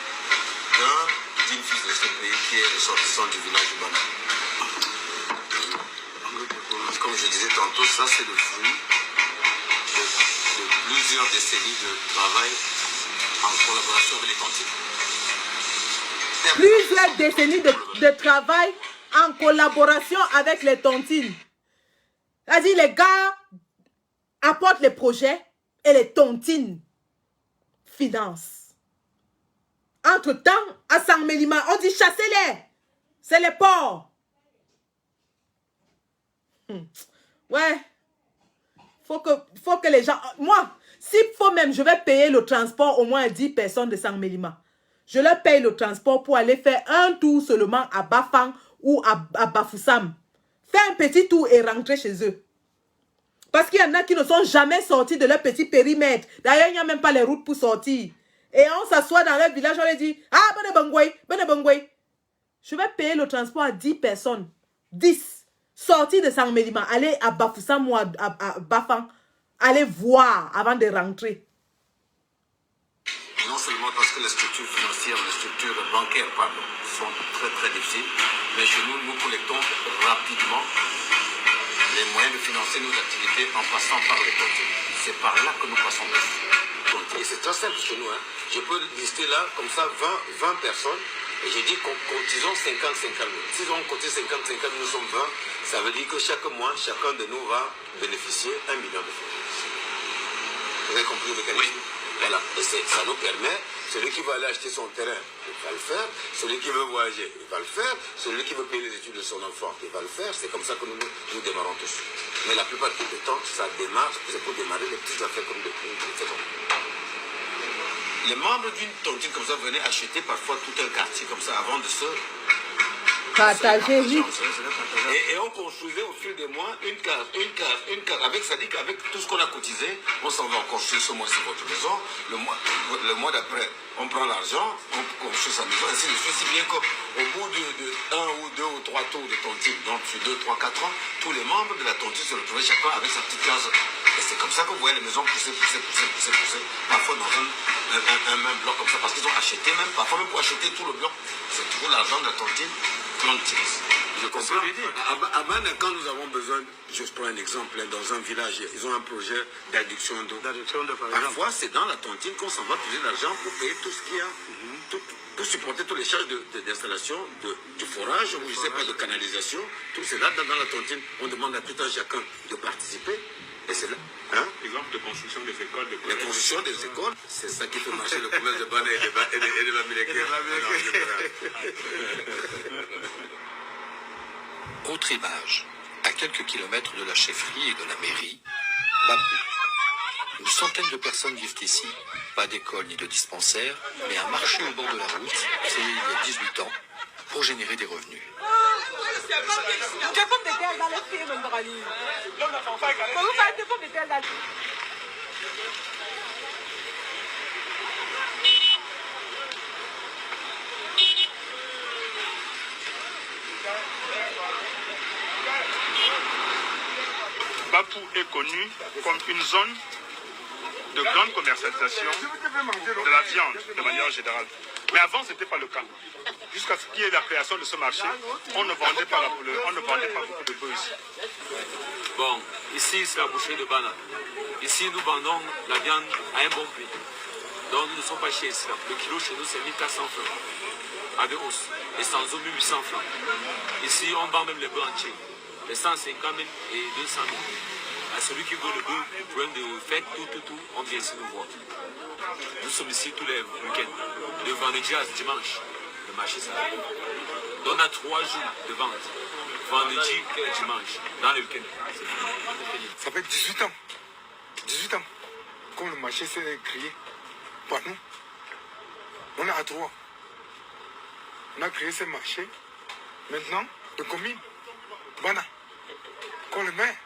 d'une fils de ce pays qui est ressortissant du village de Bana. Comme je disais tantôt, ça c'est le fruit de plusieurs décennies de travail en collaboration avec les tontines. Plusieurs décennies de travail en collaboration avec les tontines. C'est-à-dire les gars apportent les projets et les tontines financent. Entre-temps, à Sang-Mélima, on dit chassez-les. C'est les porcs. Ouais. Faut que les gens... Moi, s'il faut même, je vais payer le transport au moins à 10 personnes de Sang-Mélima. Je leur paye le transport pour aller faire un tour seulement à Bafang ou à Bafoussam. Faire un petit tour et rentrer chez eux. Parce qu'il y en a qui ne sont jamais sortis de leur petit périmètre. D'ailleurs, il n'y a même pas les routes pour sortir. Et on s'assoit dans leur village, on leur dit, ah, bonne bangoué. Je vais payer le transport à 10 personnes. 10. Sortir de Sang-Mélima, aller à Bafoussam ou à Bafang. Aller voir avant de rentrer. Non seulement parce que les structures financières, les structures bancaires, pardon, sont très très difficiles, mais chez nous, nous collectons rapidement les moyens de financer nos activités en passant par les tontines. C'est par là que nous passons les. Et c'est très simple chez nous. Hein. Je peux lister là, comme ça, 20 personnes, et j'ai dit cotisons 50-50. Si on cotise 50-50, nous sommes 20, ça veut dire que chaque mois, chacun de nous va bénéficier 1 million de francs. Vous avez compris le mécanisme? Oui. Voilà, et ça nous permet, celui qui va aller acheter son terrain, il va le faire, celui qui veut voyager, il va le faire, celui qui veut payer les études de son enfant, il va le faire, c'est comme ça que nous démarrons tous. Mais la plupart du temps, ça démarre, c'est pour démarrer les petites affaires comme des faisons. Les membres d'une tontine comme ça venaient acheter parfois tout un quartier comme ça avant de se... Partager, oui. Et on construisait au fil des mois une case. Avec, ça dit qu'avec tout ce qu'on a cotisé, on s'en va construire ce mois-ci votre maison. Le mois d'après, on prend l'argent, on construit sa maison, ainsi de suite. Si bien qu'au bout de 1 ou 2 ou 3 tours de tontine, donc sur 2, 3, 4 ans, tous les membres de la tontine se retrouvaient chacun avec sa petite case. Et c'est comme ça que vous voyez les maisons pousser. Parfois dans un même bloc comme ça, parce qu'ils ont acheté même, parfois même pour acheter tout le bloc, c'est toujours l'argent de la tontine. Je comprends. À Bana, quand nous avons besoin, je prends un exemple, dans un village, ils ont un projet d'adduction d'eau. Parfois, c'est dans la tontine qu'on s'en va puiser l'argent pour payer tout ce qu'il y a, pour supporter toutes les charges d'installation, du forage, ou je ne sais pas, de canalisation. Tout c'est là, dans la tontine. On demande à tout un chacun de participer. Et c'est là. Hein? Exemple de construction des écoles. La construction des écoles, c'est ça qui fait marcher le commerce de Bana et de Bamileke. Autre image, à quelques kilomètres de la chefferie et de la mairie, Bapou. Une centaine de personnes vivent ici. Pas d'école ni de dispensaire, mais un marché au bord de la route, créé il y a 18 ans, pour générer des revenus. Bapou est connu comme une zone de grande commercialisation de la viande de manière générale. Mais avant, ce n'était pas le cas. Jusqu'à ce qu'il y ait la création de ce marché, on ne vendait pas, beaucoup de bœufs ici. Bon, ici c'est la boucherie de Bana. Ici nous vendons la viande à un bon prix. Donc nous ne sommes pas chez ici. Le kilo chez nous c'est 1400 francs. Avec hausse. Et sans eau 1800 francs. Ici on vend même les bœufs entiers. Les 150 000 et 200 000. À celui qui veut le bœuf, problème de fête, tout, on vient ici nous voir. Nous sommes ici tous les week-ends. De vendredi à dimanche. Le marché s'arrête. Donc on a 3 jours de vente. Vendredi et dimanche. Dans le week-end. Ça fait 18 ans. 18 ans. Quand le marché s'est créé. Par nous. On est à 3. On a créé ce marché. Maintenant, le commune. Bana. Quand le maire,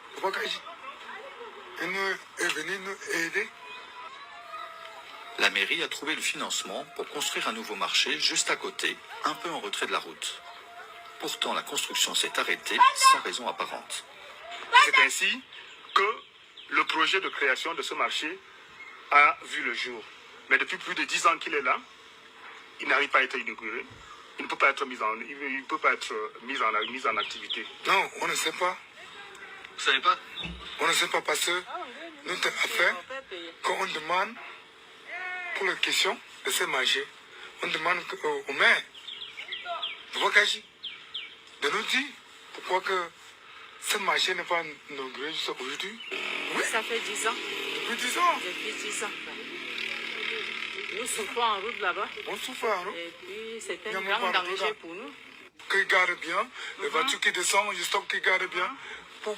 il est venu nous aider. La mairie a trouvé le financement pour construire un nouveau marché juste à côté, un peu en retrait de la route. Pourtant, la construction s'est arrêtée sans raison apparente. C'est ainsi que le projet de création de ce marché a vu le jour. Mais depuis plus de 10 ans qu'il est là, il n'arrive pas à être inauguré. Il ne peut pas être mis en activité. Non, on ne sait pas. Vous savez pas? On ne sait pas parce que notre affaire, quand on demande pour la question de ce marché, on demande au maire de nous dire pourquoi que ce marché n'est pas inauguré jusqu'à aujourd'hui. Oui, ça fait 10 ans. Depuis 10 ans? Depuis 10 ans. Nous souffrons en route là-bas. On souffre en route. Et puis c'est un grand danger pour nous. Qu'ils gardent bien, les voitures qui descendent, je stoppe qu'ils gardent bien pour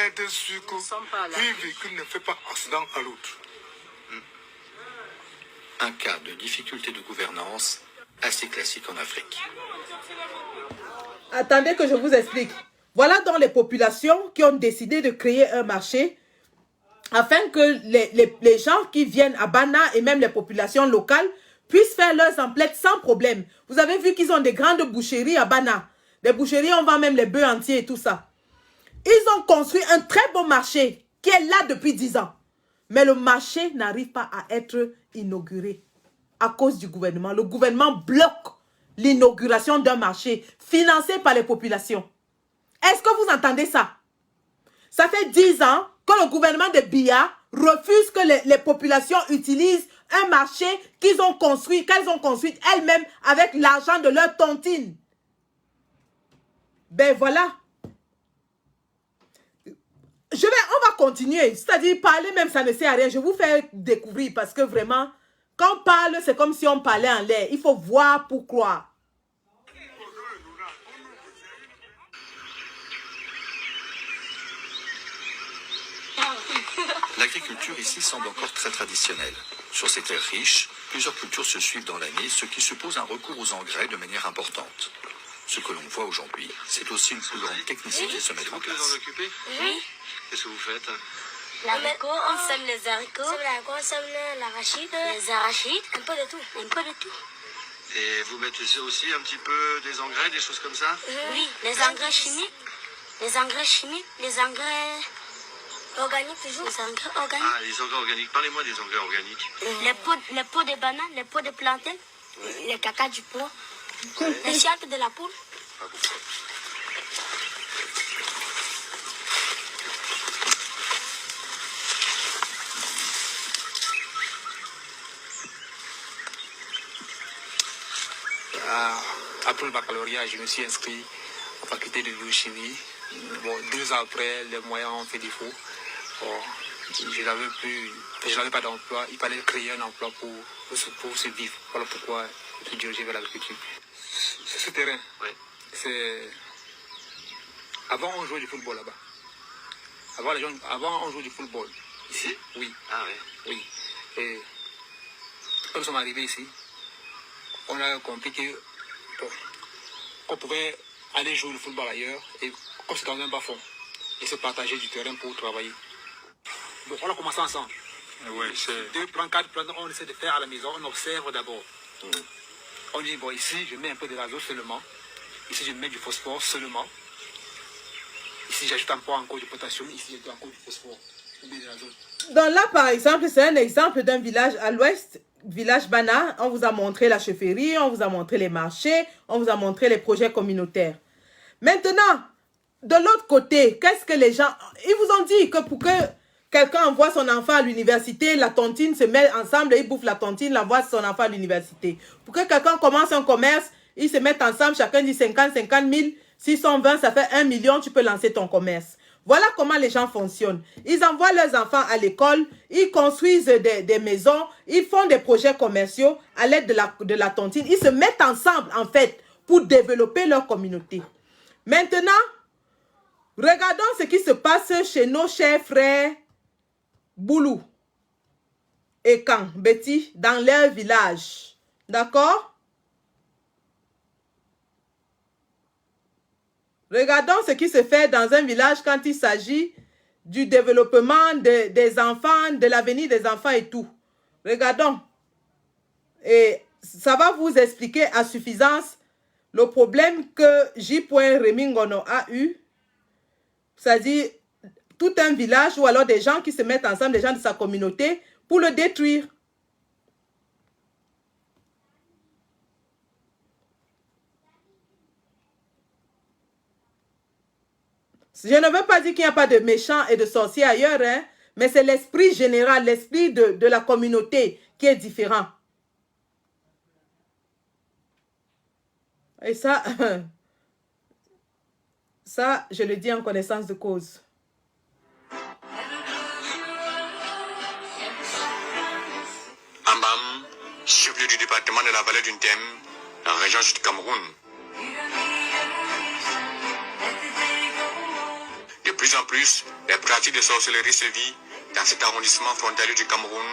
aider sur que un véhicule ne fait pas accident à l'autre. Un cas de difficulté de gouvernance assez classique en Afrique. Attendez que je vous explique. Voilà donc les populations qui ont décidé de créer un marché afin que les gens qui viennent à Bana et même les populations locales puissent faire leurs emplettes sans problème. Vous avez vu qu'ils ont des grandes boucheries à Bana. Des boucheries, on vend même les bœufs entiers et tout ça. Ils ont construit un très beau marché qui est là depuis 10 ans. Mais le marché n'arrive pas à être inauguré à cause du gouvernement. Le gouvernement bloque l'inauguration d'un marché financé par les populations. Est-ce que vous entendez ça? Ça fait 10 ans que le gouvernement de Biya refuse que les populations utilisent un marché qu'elles ont construit elles-mêmes avec l'argent de leur tontine. Ben voilà. On va continuer. C'est-à-dire, parler même, ça ne sert à rien. Je vous fais découvrir parce que vraiment, quand on parle, c'est comme si on parlait en l'air. Il faut voir pour croire. L'agriculture ici semble encore très traditionnelle. Sur ces terres riches, plusieurs cultures se suivent dans l'année, ce qui suppose un recours aux engrais de manière importante. Ce que l'on voit aujourd'hui, c'est aussi une plus grande technicité se mettre en place. Vous vous en occupez? Oui. Qu'est-ce que vous faites? L'haricot, on sème les haricots. On sème l'arachide. Les arachides. Un peu de tout. Un peu de tout. Et vous mettez aussi un petit peu des engrais, des choses comme ça? Oui, les engrais chimiques. Les engrais chimiques, les engrais organiques toujours. Les engrais organiques. Ah, les engrais organiques. Parlez-moi des engrais organiques. Les peaux de bananes, les peaux de plantain, les caca du porc, les chiates de la poule. Ah, bon. Après le baccalauréat, je me suis inscrit à la faculté de biochimie. Bon, 2 ans après, les moyens ont fait défaut. Bon, je n'avais pas d'emploi. Il fallait créer un emploi pour se vivre. Voilà pourquoi je suis dirigé vers l'agriculture. Ce terrain, c'est... Avant, on jouait du football là-bas. Avant, on jouait du football. Ici? Oui. Ah oui. Oui. Et quand nous sommes arrivés ici, on a compris qu'on pouvait aller jouer le football ailleurs et comme c'est dans un bas-fond et se partager du terrain pour travailler. Bon, on a commencé ensemble. Oui, 2 plans, 4 plans, on essaie de faire à la maison, on observe d'abord. On dit, bon, ici, je mets un peu de l'azote seulement. Ici, je mets du phosphore seulement. Ici, j'ajoute encore du potassium. Ici, j'ajoute encore du phosphore. Donc là, par exemple, c'est un exemple d'un village à l'ouest village Bana, on vous a montré la chefferie, on vous a montré les marchés, on vous a montré les projets communautaires. Maintenant, de l'autre côté, qu'est-ce que les gens... Ils vous ont dit que pour que quelqu'un envoie son enfant à l'université, la tontine se met ensemble, ils bouffent la tontine, l'envoie son enfant à l'université. Pour que quelqu'un commence un commerce, ils se mettent ensemble, chacun dit 50 000, 620, ça fait 1 million, tu peux lancer ton commerce. Voilà comment les gens fonctionnent. Ils envoient leurs enfants à l'école, ils construisent des maisons, ils font des projets commerciaux à l'aide de la tontine. Ils se mettent ensemble, en fait, pour développer leur communauté. Maintenant, regardons ce qui se passe chez nos chers frères Boulou et Kan, Betty, dans leur village. D'accord? Regardons ce qui se fait dans un village quand il s'agit du développement des enfants, de l'avenir des enfants et tout. Regardons. Et ça va vous expliquer à suffisance le problème que J. Remingono a eu. C'est-à-dire tout un village ou alors des gens qui se mettent ensemble, des gens de sa communauté, pour le détruire. Je ne veux pas dire qu'il n'y a pas de méchants et de sorciers ailleurs, hein, mais c'est l'esprit général, l'esprit de la communauté qui est différent. Et ça, ça, je le dis en connaissance de cause. Ambam, chef-lieu du département de la vallée du Nthème, en région sud Cameroun. De plus en plus, les pratiques de sorcellerie se vivent dans cet arrondissement frontalier du Cameroun,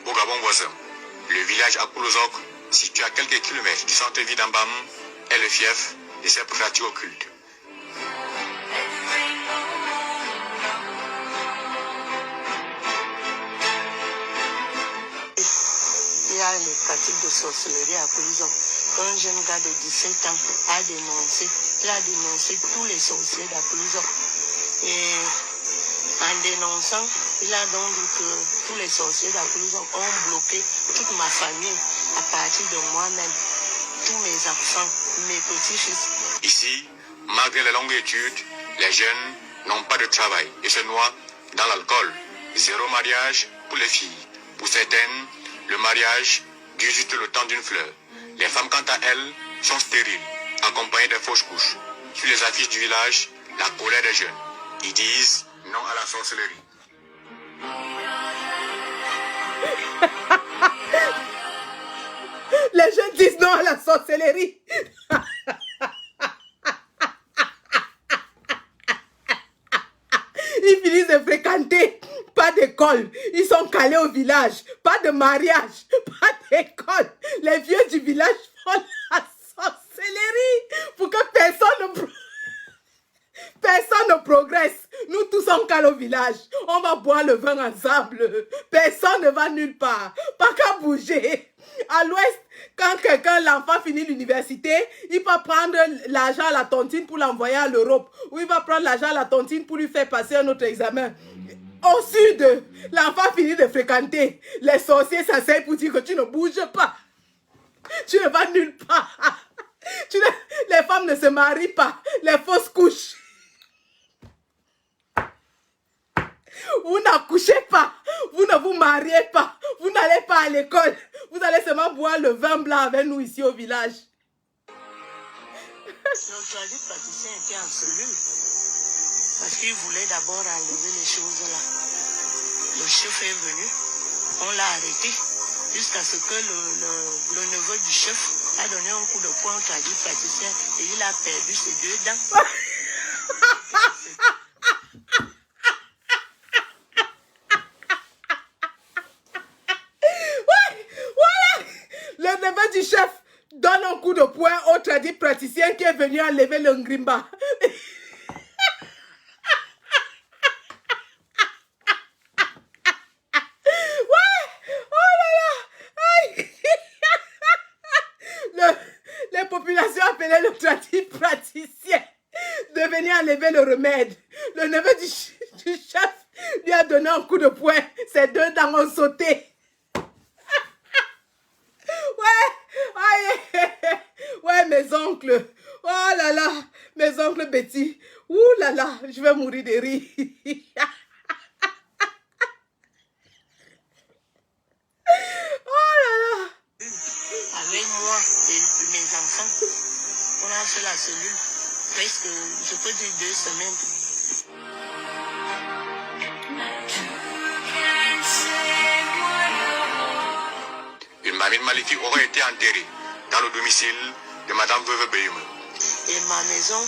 au Gabon voisin. Le village Akoulozok, situé à quelques kilomètres du centre-ville d'Ambam, est le fief de ces pratiques occultes. Il y a les pratiques de sorcellerie à Akoulozok. Un jeune gars de 17 ans a dénoncé, tous les sorciers d'Akoulozok. Et en dénonçant, il a donc dit que tous les sorciers d'Akoulozok ont bloqué toute ma famille à partir de moi-même, tous mes enfants, mes petits-fils. Ici, malgré les longues études, les jeunes n'ont pas de travail et se noient dans l'alcool. Zéro mariage pour les filles. Pour certaines, le mariage dure juste le temps d'une fleur. Les femmes, quant à elles, sont stériles, accompagnées de fausses couches. Sur les affiches du village, la colère des jeunes. Ils disent non à la sorcellerie. Les jeunes disent non à la sorcellerie. Ils finissent de fréquenter. Pas d'école. Ils sont calés au village. Pas de mariage. Pas d'école. Les vieux du village font la sorcellerie pour que personne ne progresse. Nous tous on cale au village. On va boire le vin ensemble. Personne ne va nulle part. Pas qu'à bouger. À l'ouest, quand l'enfant finit l'université, il va prendre l'argent à la tontine pour l'envoyer à l'Europe. Ou il va prendre l'argent à la tontine pour lui faire passer un autre examen. Au sud, l'enfant finit de fréquenter. Les sorciers s'asseyent pour dire que tu ne bouges pas. Tu ne vas nulle part. Les femmes ne se marient pas. Les fausses couches. Vous n'accouchez pas. Vous ne vous mariez pas. Vous n'allez pas à l'école. Vous allez seulement boire le vin blanc avec nous ici au village. Notre praticien était en cellule. Parce qu'il voulait d'abord enlever les choses là. Le chef est venu. On l'a arrêté. Jusqu'à ce que le neveu du chef a donné un coup de poing au praticien. Et il a perdu ses 2 dents. Le neveu du chef donne un coup de poing au praticien qui est venu enlever le ngrimba. Les populations appelaient le praticien de venir enlever le remède. Le neveu du chef lui a donné un coup de poing. Ses 2 dents ont sauté. Ouais, mes oncles. Oh là là, mes oncles Betty. Ouh là là, je vais mourir de rire. Oh là là. Avec moi et mes enfants, on a fait la cellule presque, je peux dire 2 semaines. Une mamie maléfique aurait été enterrée dans le domicile de Madame Veuve Beyume. Et ma maison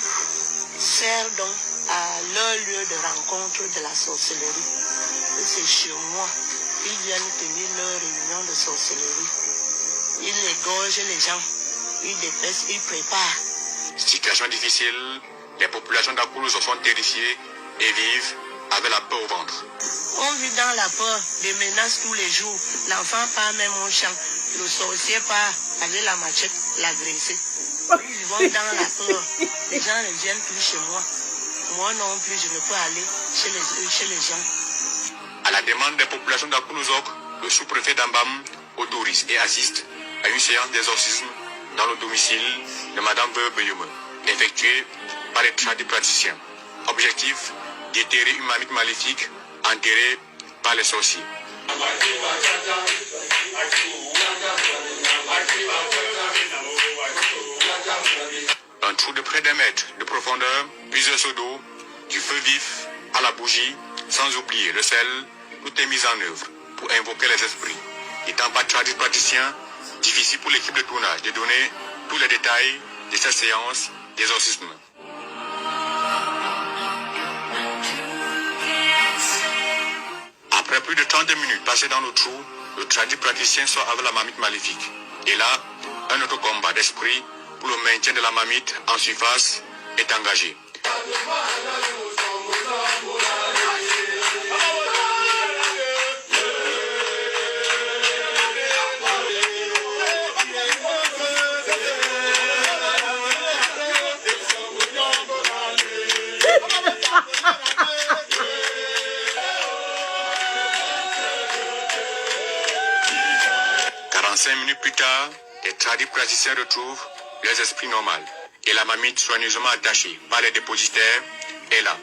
sert donc à leur lieu de rencontre de la sorcellerie. Et c'est chez moi. Ils viennent tenir leur réunion de sorcellerie. Ils égorgent les gens. Ils dépêchent, ils préparent. Situation difficile, les populations d'Akoulouzo sont terrifiées et vivent avec la peur au ventre. On vit dans la peur, des menaces tous les jours. L'enfant part même au champ. Le sorcier part avec la machette, l'agresser. Nous vivons dans la peur. Les gens ne viennent plus chez moi. Moi non plus, je ne peux aller chez les gens. À la demande des populations d'Akoulouzok, le sous-préfet d'Ambam autorise et assiste à une séance d'exorcisme dans le domicile de Madame Veuve Beyume, effectuée par les tradipraticiens. Objectif, déterrer une mamite maléfique enterrée par les sorciers. Un trou de près d'1 mètre de profondeur, plusieurs seaux d'eau, du feu vif à la bougie, sans oublier le sel, tout est mis en œuvre pour invoquer les esprits. Étant pas praticien, difficile pour l'équipe de tournage de donner tous les détails de cette séance d'exorcisme. Après plus de 30 minutes passées dans le trou, le praticien sort avec la mamite maléfique. Et là, un autre combat d'esprit pour le maintien de la mamite en surface est engagé. Minutes plus tard, les tradipraticiens retrouvent les esprits normaux et la mamite soigneusement attachée par les dépositaires est là.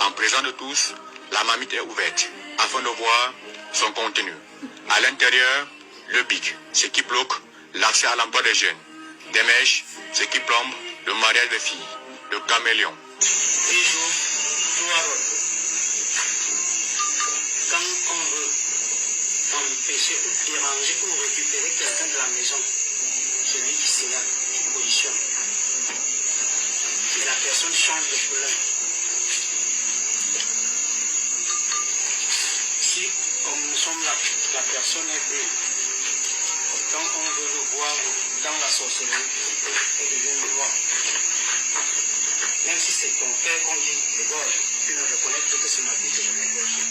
En présence de tous, la mamite est ouverte afin de voir son contenu. À l'intérieur, le bic, ce qui bloque l'accès à l'emploi des jeunes. Des mèches, ce qui plombe le mariage des filles. Le caméléon. Quand on veut empêcher ou déranger ou récupérer quelqu'un de la maison, celui qui signale, qui positionne, et la personne change de couleur. Si, comme nous sommes là, la personne est bleue, quand on veut le voir dans la sorcellerie, elle devient noire. Même si c'est ton père qu'on dit égorge, tu ne reconnais plus que c'est ma vie que je vais égorger.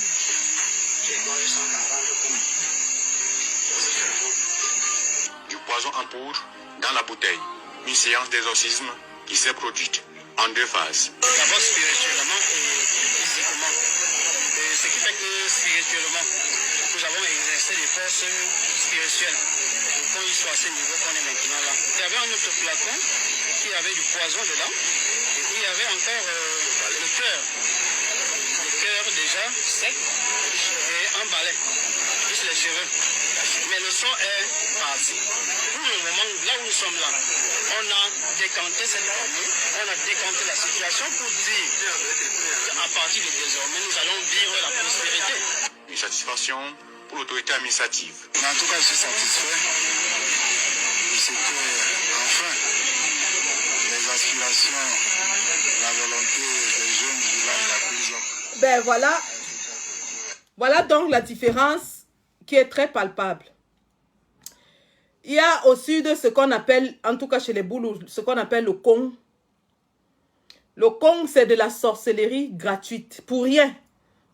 Du poison en poudre dans la bouteille. Une séance d'exorcisme qui s'est produite en 2 phases. D'abord spirituellement et physiquement. Ce qui fait que spirituellement, nous avons exercé des forces spirituelles. Quand ils sont à ce niveau qu'on est maintenant là. Il y avait un autre flacon qui avait du poison dedans. Et puis il y avait encore le cœur. Le cœur déjà sec. Et un balai, juste les cheveux. Mais le sang est parti. Pour le moment, là où nous sommes là, on a décanté cette famille, on a décanté la situation pour dire qu'à partir de désormais, nous allons vivre la prospérité. Une satisfaction pour l'autorité administrative. Mais en tout cas, je suis satisfait. C'est que, enfin, les aspirations, la volonté des jeunes du village d'Akoulouzo. Ben voilà. Voilà donc la différence qui est très palpable. Il y a au sud ce qu'on appelle, en tout cas chez les Boulous, ce qu'on appelle le Kong. Le Kong, c'est de la sorcellerie gratuite, pour rien.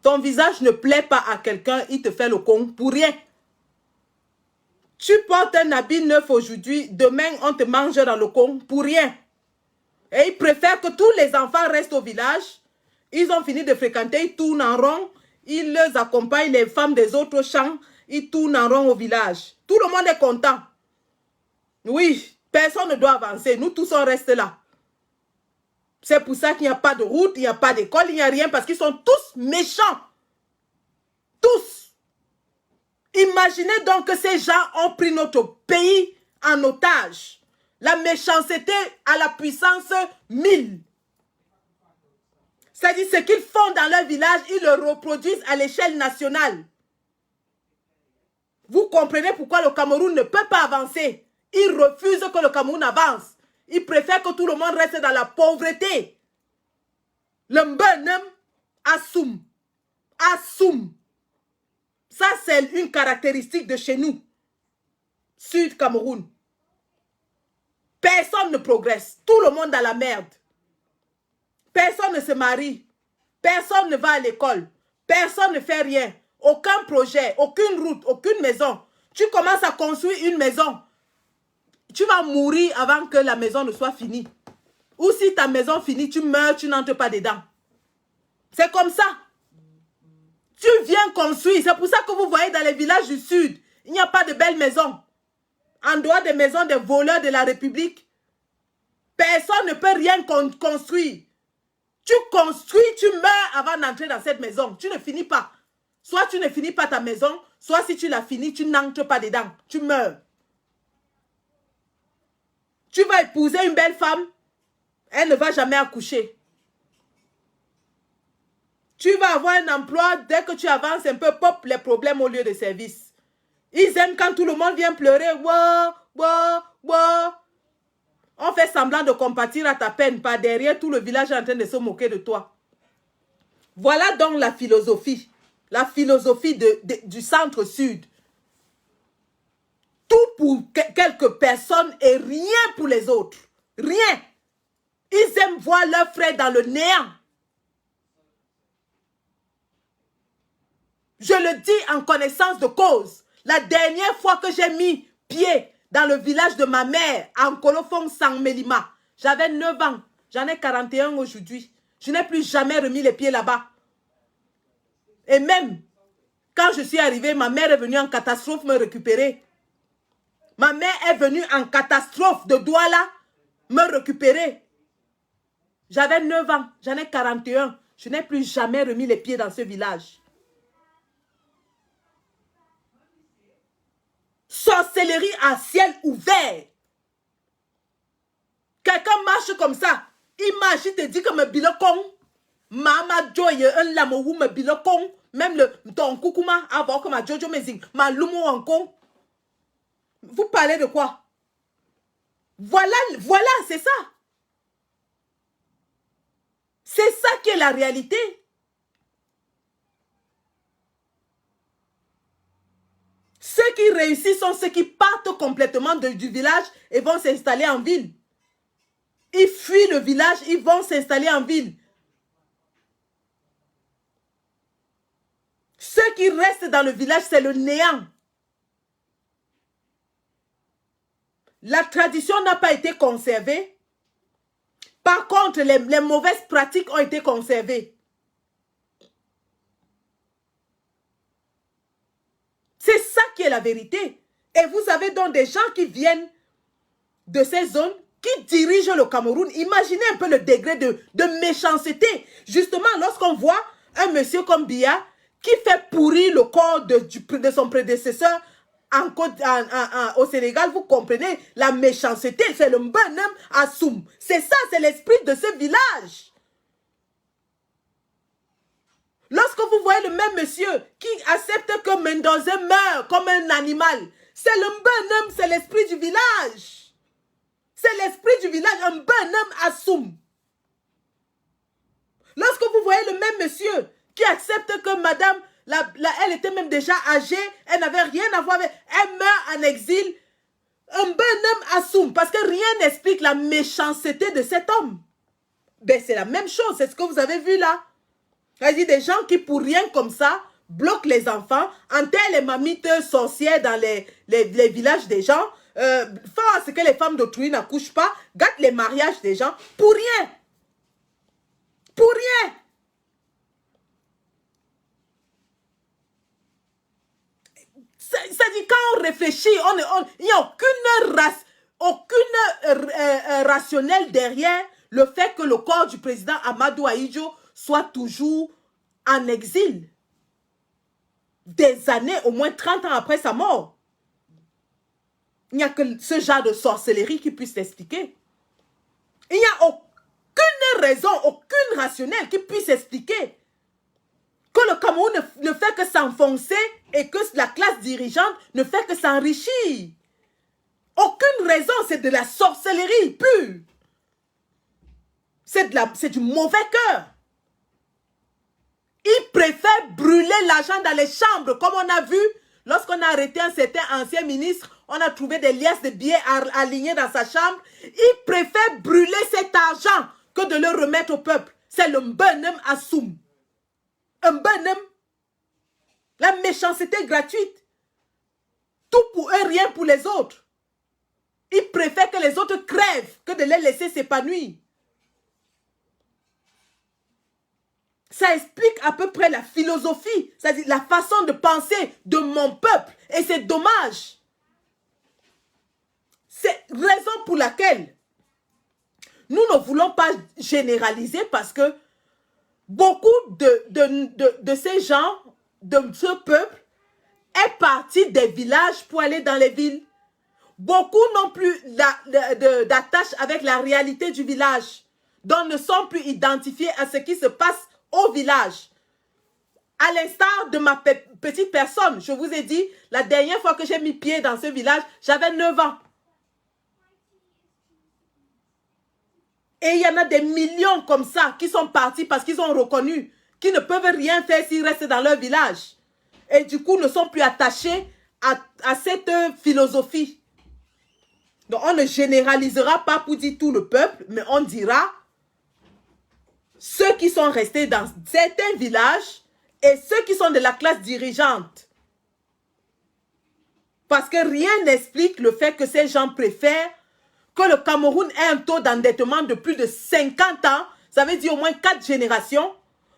Ton visage ne plaît pas à quelqu'un, il te fait le Kong, pour rien. Tu portes un habit neuf aujourd'hui, demain on te mange dans le Kong, pour rien. Et ils préfèrent que tous les enfants restent au village. Ils ont fini de fréquenter, ils tournent en rond. Ils les accompagnent, les femmes des autres champs. Ils tournent en rond au village. Tout le monde est content. Oui, personne ne doit avancer. Nous tous, on reste là. C'est pour ça qu'il n'y a pas de route, il n'y a pas d'école, il n'y a rien, parce qu'ils sont tous méchants. Tous. Imaginez donc que ces gens ont pris notre pays en otage. La méchanceté à la puissance 1000. C'est-à-dire ce qu'ils font dans leur village, ils le reproduisent à l'échelle nationale. Vous comprenez pourquoi le Cameroun ne peut pas avancer. Ils refusent que le Cameroun avance. Ils préfèrent que tout le monde reste dans la pauvreté. Le Mbenem assume. Assume. Ça, c'est une caractéristique de chez nous. Sud Cameroun. Personne ne progresse. Tout le monde dans la merde. Personne ne se marie. Personne ne va à l'école. Personne ne fait rien. Aucun projet, aucune route, aucune maison. Tu commences à construire une maison. Tu vas mourir avant que la maison ne soit finie. Ou si ta maison finit, tu meurs, tu n'entres pas dedans. C'est comme ça. Tu viens construire. C'est pour ça que vous voyez dans les villages du Sud, il n'y a pas de belles maisons. En dehors des maisons des voleurs de la République, personne ne peut rien construire. Tu construis, tu meurs avant d'entrer dans cette maison. Tu ne finis pas. Soit tu ne finis pas ta maison, soit si tu la finis, tu n'entres pas dedans. Tu meurs. Tu vas épouser une belle femme, elle ne va jamais accoucher. Tu vas avoir un emploi, dès que tu avances un peu, pop, les problèmes au lieu de service. Ils aiment quand tout le monde vient pleurer. Ouah, ouah, ouah. On fait semblant de compatir à ta peine. Par derrière, tout le village est en train de se moquer de toi. Voilà donc la philosophie. La philosophie du centre-sud. Tout pour quelques personnes et rien pour les autres. Rien. Ils aiment voir leurs frères dans le néant. Je le dis en connaissance de cause. La dernière fois que j'ai mis pied dans le village de ma mère, en Kolofong Sangmelima, j'avais 9 ans. J'en ai 41 aujourd'hui. Je n'ai plus jamais remis les pieds là-bas. Et même, quand je suis arrivée, ma mère est venue en catastrophe me récupérer. Ma mère est venue en catastrophe de Douala me récupérer. J'avais 9 ans. J'en ai 41. Je n'ai plus jamais remis les pieds dans ce village. Sorcellerie à ciel ouvert. Quelqu'un marche comme ça. Imagine te dit que me bilokong. Mama joye un lamou me bilokong. Même le ton koukouma avant que ma jojo mezing. Ma lumo en con. Vous parlez de quoi? Voilà, c'est ça. C'est ça qui est la réalité. Ceux qui réussissent sont ceux qui partent complètement du village et vont s'installer en ville. Ils fuient le village, ils vont s'installer en ville. Ceux qui restent dans le village, c'est le néant. La tradition n'a pas été conservée. Par contre, les mauvaises pratiques ont été conservées. C'est ça qui est la vérité. Et vous avez donc des gens qui viennent de ces zones, qui dirigent le Cameroun. Imaginez un peu le degré de méchanceté. Justement, lorsqu'on voit un monsieur comme Biya qui fait pourrir le corps de son prédécesseur au Sénégal, vous comprenez la méchanceté. C'est le Mbenem Assoum. C'est ça, c'est l'esprit de ce village. Lorsque vous voyez le même monsieur qui accepte que Mendoza meure comme un animal, c'est le Mbenem, c'est l'esprit du village. C'est l'esprit du village, un Mbenem Assoum. Lorsque vous voyez le même monsieur qui accepte que madame, elle était même déjà âgée, elle n'avait rien à voir avec, elle meurt en exil, un Mbenem Assoum, parce que rien n'explique la méchanceté de cet homme. Ben, c'est la même chose, c'est ce que vous avez vu là. C'est-à-dire des gens qui, pour rien comme ça, bloquent les enfants, enterrent les mamites sorcières dans les villages des gens, font à ce que les femmes d'autrui n'accouchent pas, gâtent les mariages des gens, pour rien. Pour rien. C'est-à-dire quand on réfléchit, il n'y a aucune race, aucune rationnel derrière le fait que le corps du président Amadou Ahidjo soit toujours en exil. Des années, au moins 30 ans après sa mort. Il n'y a que ce genre de sorcellerie qui puisse l'expliquer. Il n'y a aucune raison, aucune rationnelle qui puisse expliquer que le Cameroun ne fait que s'enfoncer et que la classe dirigeante ne fait que s'enrichir. Aucune raison, c'est de la sorcellerie pure. C'est du mauvais cœur. Ils préfèrent brûler l'argent dans les chambres, comme on a vu lorsqu'on a arrêté un certain ancien ministre, on a trouvé des liasses de billets alignés dans sa chambre. Ils préfèrent brûler cet argent que de le remettre au peuple. C'est le Mbenem Assoum. Un Mbenem. La méchanceté gratuite. Tout pour eux, rien pour les autres. Ils préfèrent que les autres crèvent que de les laisser s'épanouir. Ça explique à peu près la philosophie, c'est-à-dire la façon de penser de mon peuple. Et c'est dommage. C'est raison pour laquelle nous ne voulons pas généraliser parce que beaucoup de ces gens, de ce peuple, est parti des villages pour aller dans les villes. Beaucoup n'ont plus d'attache avec la réalité du village, donc ne sont plus identifiés à ce qui se passe au village. À l'instar de ma petite personne, je vous ai dit, la dernière fois que j'ai mis pied dans ce village, j'avais 9 ans. Et il y en a des millions comme ça qui sont partis parce qu'ils ont reconnu qu'ils ne peuvent rien faire s'ils restent dans leur village. Et du coup, ne sont plus attachés à cette philosophie. Donc, on ne généralisera pas pour dire tout le peuple, mais on dira ceux qui sont restés dans certains villages et ceux qui sont de la classe dirigeante. Parce que rien n'explique le fait que ces gens préfèrent que le Cameroun ait un taux d'endettement de plus de 50 ans, ça veut dire au moins 4 générations,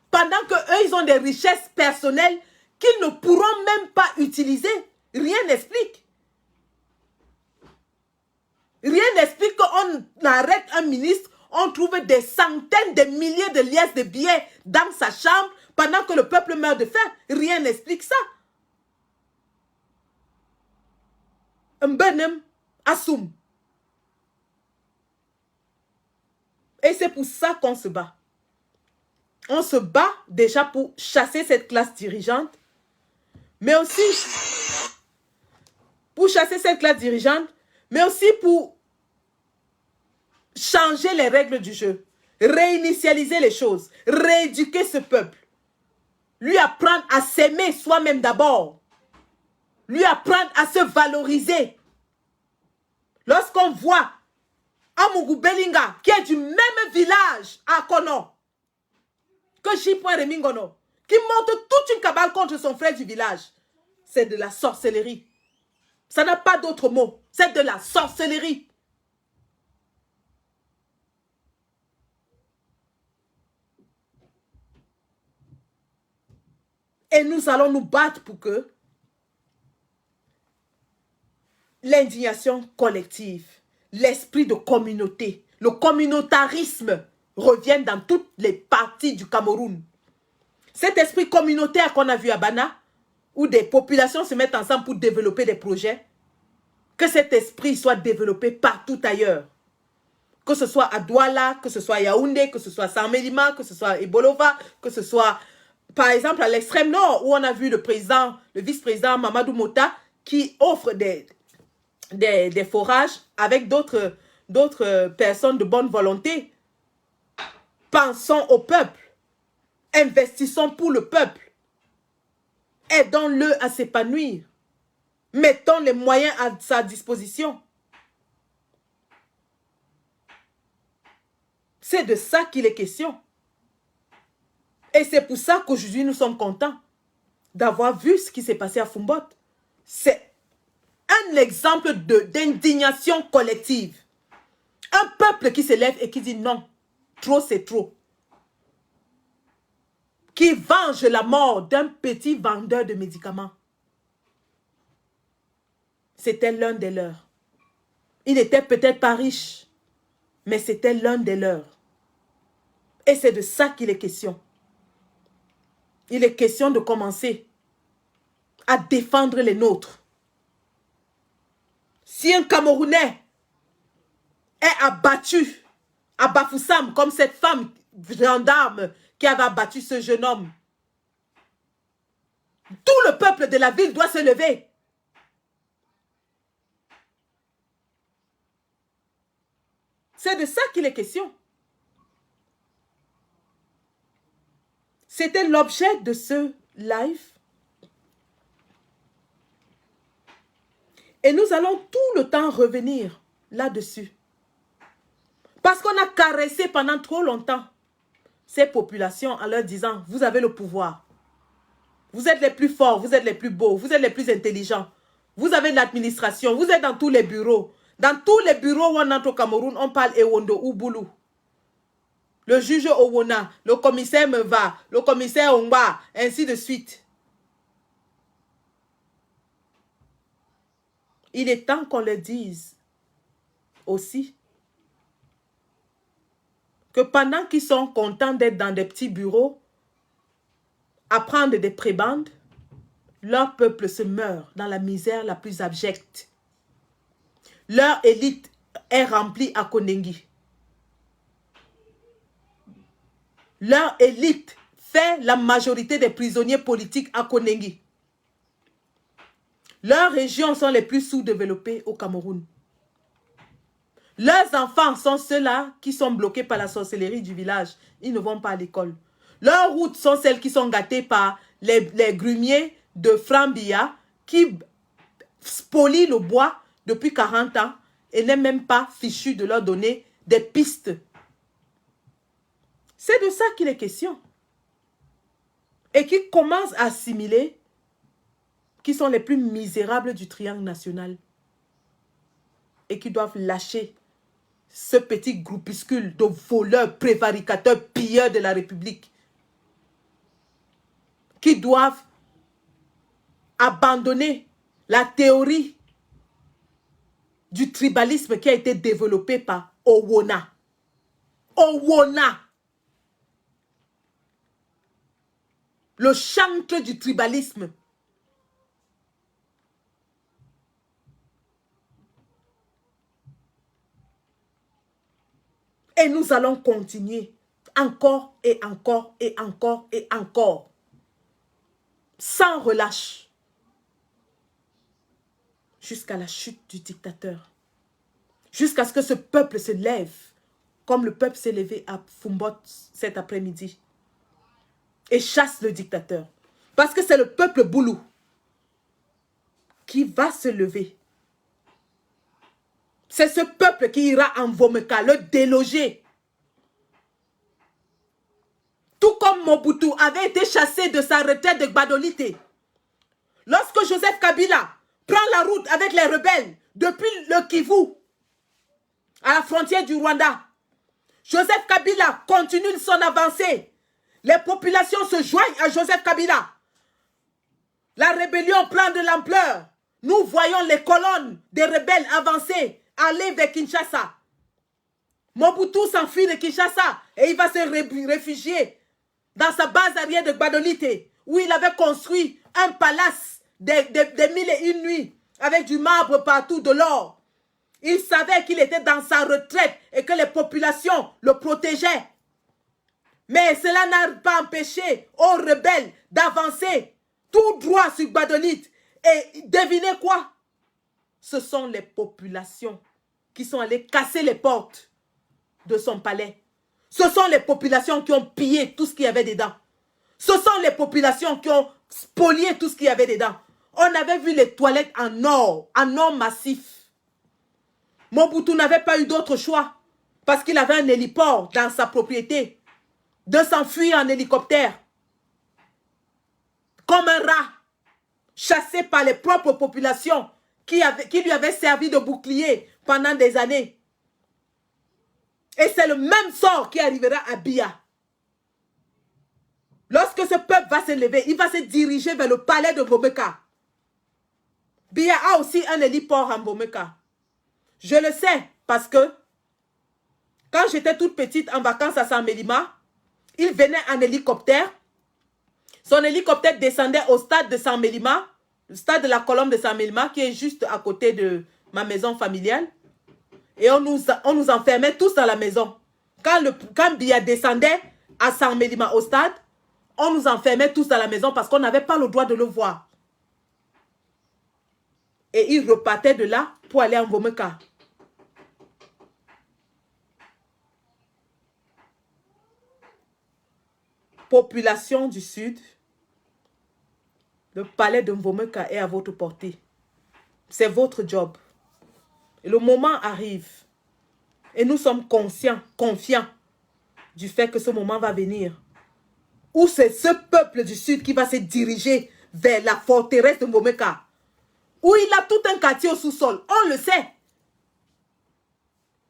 pendant qu'eux, ils ont des richesses personnelles qu'ils ne pourront même pas utiliser. Rien n'explique. Rien n'explique qu'on arrête un ministre, on trouve des centaines de milliers de liasses de billets dans sa chambre pendant que le peuple meurt de faim. Rien n'explique ça. Mbenem Assoum. Et c'est pour ça qu'on se bat. On se bat déjà pour chasser cette classe dirigeante, mais aussi pour chasser cette classe dirigeante, mais aussi pour changer les règles du jeu, réinitialiser les choses, rééduquer ce peuple, lui apprendre à s'aimer soi-même d'abord, lui apprendre à se valoriser. Lorsqu'on voit Amougou Belinga, qui est du même village à Kono, que J.Remingono, Remingono, qui monte toute une cabale contre son frère du village, c'est de la sorcellerie. Ça n'a pas d'autre mot, c'est de la sorcellerie. Et nous allons nous battre pour que l'indignation collective, l'esprit de communauté, le communautarisme revienne dans toutes les parties du Cameroun. Cet esprit communautaire qu'on a vu à Bana, où des populations se mettent ensemble pour développer des projets, que cet esprit soit développé partout ailleurs. Que ce soit à Douala, que ce soit à Yaoundé, que ce soit à Saint-Mélima, que ce soit à Ebolova, que ce soit par exemple à l'extrême nord, où on a vu le vice-président Mamadou Mota qui offre des forages avec d'autres personnes de bonne volonté. Pensons au peuple. Investissons pour le peuple. Aidons-le à s'épanouir. Mettons les moyens à sa disposition. C'est de ça qu'il est question. Et c'est pour ça qu'aujourd'hui nous sommes contents d'avoir vu ce qui s'est passé à Foumbot. C'est un exemple d'indignation collective. Un peuple qui se lève et qui dit non, trop c'est trop. Qui venge la mort d'un petit vendeur de médicaments. C'était l'un des leurs. Il n'était peut-être pas riche, mais c'était l'un des leurs. Et c'est de ça qu'il est question. Il est question de commencer à défendre les nôtres. Si un Camerounais est abattu à Bafoussam, comme cette femme gendarme qui avait abattu ce jeune homme, tout le peuple de la ville doit se lever. C'est de ça qu'il est question. C'était l'objet de ce live. Et nous allons tout le temps revenir là-dessus. Parce qu'on a caressé pendant trop longtemps ces populations en leur disant, vous avez le pouvoir. Vous êtes les plus forts, vous êtes les plus beaux, vous êtes les plus intelligents. Vous avez l'administration, vous êtes dans tous les bureaux. Dans tous les bureaux où on entre au Cameroun, on parle Ewondo ou Boulou. Le juge Owona, le commissaire Meva, le commissaire Ongba, ainsi de suite. Il est temps qu'on le dise aussi que pendant qu'ils sont contents d'être dans des petits bureaux, à prendre des prébendes, leur peuple se meurt dans la misère la plus abjecte. Leur élite est remplie à Konengi. Leur élite fait la majorité des prisonniers politiques à Konengi. Leurs régions sont les plus sous-développées au Cameroun. Leurs enfants sont ceux-là qui sont bloqués par la sorcellerie du village. Ils ne vont pas à l'école. Leurs routes sont celles qui sont gâtées par les grumiers de Frambia qui spolient le bois depuis 40 ans et n'est même pas fichu de leur donner des pistes. C'est de ça qu'il est question. Et qui commencent à assimiler qui sont les plus misérables du triangle national et qui doivent lâcher ce petit groupuscule de voleurs, prévaricateurs, pilleurs de la République, qui doivent abandonner la théorie du tribalisme qui a été développée par Owona. Owona, le chantre du tribalisme. Et nous allons continuer encore et encore et encore et encore. Sans relâche. Jusqu'à la chute du dictateur. Jusqu'à ce que ce peuple se lève. Comme le peuple s'est levé à Fumbot cet après-midi. Et chasse le dictateur. Parce que c'est le peuple Boulou qui va se lever. C'est ce peuple qui ira en Vomeka, le déloger. Tout comme Mobutu avait été chassé de sa retraite de Gbadolite. Lorsque Joseph Kabila prend la route avec les rebelles depuis le Kivu, à la frontière du Rwanda, Joseph Kabila continue son avancée. Les populations se joignent à Joseph Kabila. La rébellion prend de l'ampleur. Nous voyons les colonnes des rebelles avancer, aller vers Kinshasa. Mobutu s'enfuit de Kinshasa et il va se réfugier dans sa base arrière de Gbadolite, où il avait construit un palace des 1001 nuits avec du marbre partout, de l'or. Il savait qu'il était dans sa retraite et que les populations le protégeaient. Mais cela n'a pas empêché aux rebelles d'avancer tout droit sur Gbadolite. Et devinez quoi? Ce sont les populations qui sont allées casser les portes de son palais. Ce sont les populations qui ont pillé tout ce qu'il y avait dedans. Ce sont les populations qui ont spolié tout ce qu'il y avait dedans. On avait vu les toilettes en or massif. Mobutu n'avait pas eu d'autre choix parce qu'il avait un héliport dans sa propriété de s'enfuir en hélicoptère comme un rat chassé par les propres populations qui lui avaient servi de bouclier pendant des années. Et c'est le même sort qui arrivera à Biya. Lorsque ce peuple va se lever, il va se diriger vers le palais de Vomeka. Biya a aussi un héliport en Vomeka. Je le sais parce que quand j'étais toute petite en vacances à San-Mélima, il venait en hélicoptère. Son hélicoptère descendait au stade de San-Mélima, le stade de la Colombe de San-Mélima, qui est juste à côté de ma maison familiale. Et on nous enfermait tous dans la maison. Quand Biya descendait à San-Mélima au stade, on nous enfermait tous dans la maison parce qu'on n'avait pas le droit de le voir. Et il repartait de là pour aller en Mbomeka. Population du Sud, le palais de Mbomeka est à votre portée. C'est votre job. Et le moment arrive. Et nous sommes conscients, confiants du fait que ce moment va venir. Où c'est ce peuple du Sud qui va se diriger vers la forteresse de Mbomeka. Où il a tout un quartier au sous-sol. On le sait.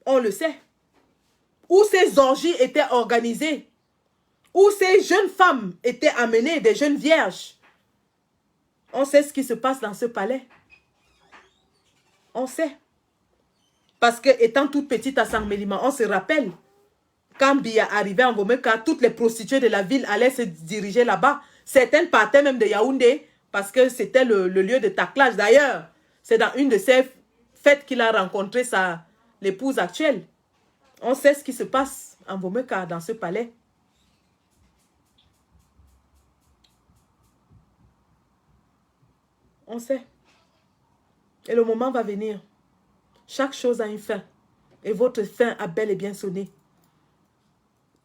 On le sait. Où ces orgies étaient organisées. Où ces jeunes femmes étaient amenées, des jeunes vierges. On sait ce qui se passe dans ce palais. On sait. Parce que étant toute petite à San-Mélima, on se rappelle. Quand Biya arrivait en Mbomeka, toutes les prostituées de la ville allaient se diriger là-bas. Certaines partaient même de Yaoundé parce que c'était le lieu de taclage. D'ailleurs, c'est dans une de ces fêtes qu'il a rencontré l'épouse actuelle. On sait ce qui se passe en Mbomeka, dans ce palais. On sait. Et le moment va venir. Chaque chose a une fin. Et votre fin a bel et bien sonné.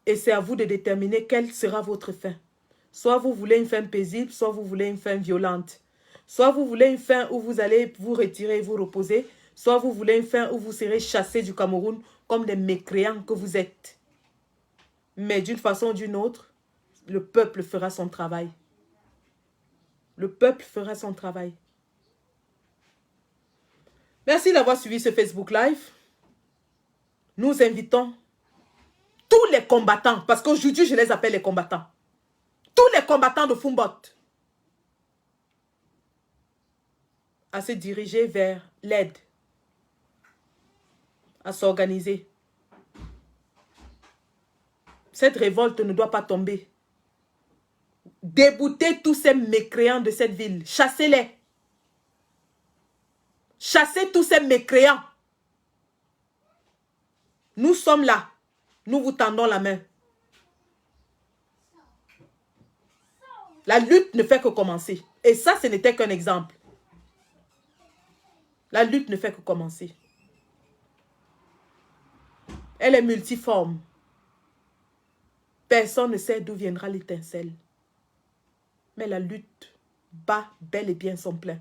Et c'est à vous de déterminer quelle sera votre fin. Soit vous voulez une fin paisible, soit vous voulez une fin violente. Soit vous voulez une fin où vous allez vous retirer et vous reposer. Soit vous voulez une fin où vous serez chassés du Cameroun comme des mécréants que vous êtes. Mais d'une façon ou d'une autre, le peuple fera son travail. Le peuple fera son travail. Merci d'avoir suivi ce Facebook Live. Nous invitons tous les combattants, parce qu'aujourd'hui je les appelle les combattants. Tous les combattants de Fumbot à se diriger vers l'aide, à s'organiser. Cette révolte ne doit pas tomber. Déboutez tous ces mécréants de cette ville. Chassez-les. Chassez tous ces mécréants. Nous sommes là. Nous vous tendons la main. La lutte ne fait que commencer. Et ça, ce n'était qu'un exemple. La lutte ne fait que commencer. Elle est multiforme. Personne ne sait d'où viendra l'étincelle. Mais la lutte bat bel et bien son plein.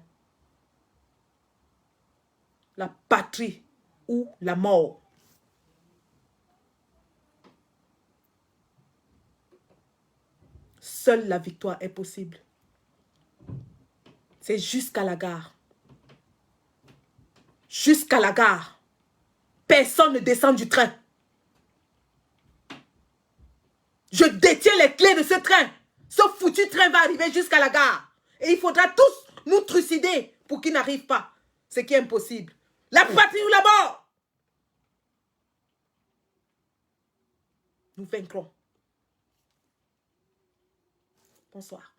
La patrie ou la mort. Seule la victoire est possible. C'est jusqu'à la gare. Jusqu'à la gare. Personne ne descend du train. Je détiens les clés de ce train. Ce foutu train va arriver jusqu'à la gare. Et il faudra tous nous trucider pour qu'il n'arrive pas. Ce qui est impossible. La patrie ou la mort. Nous vaincrons. Bonsoir.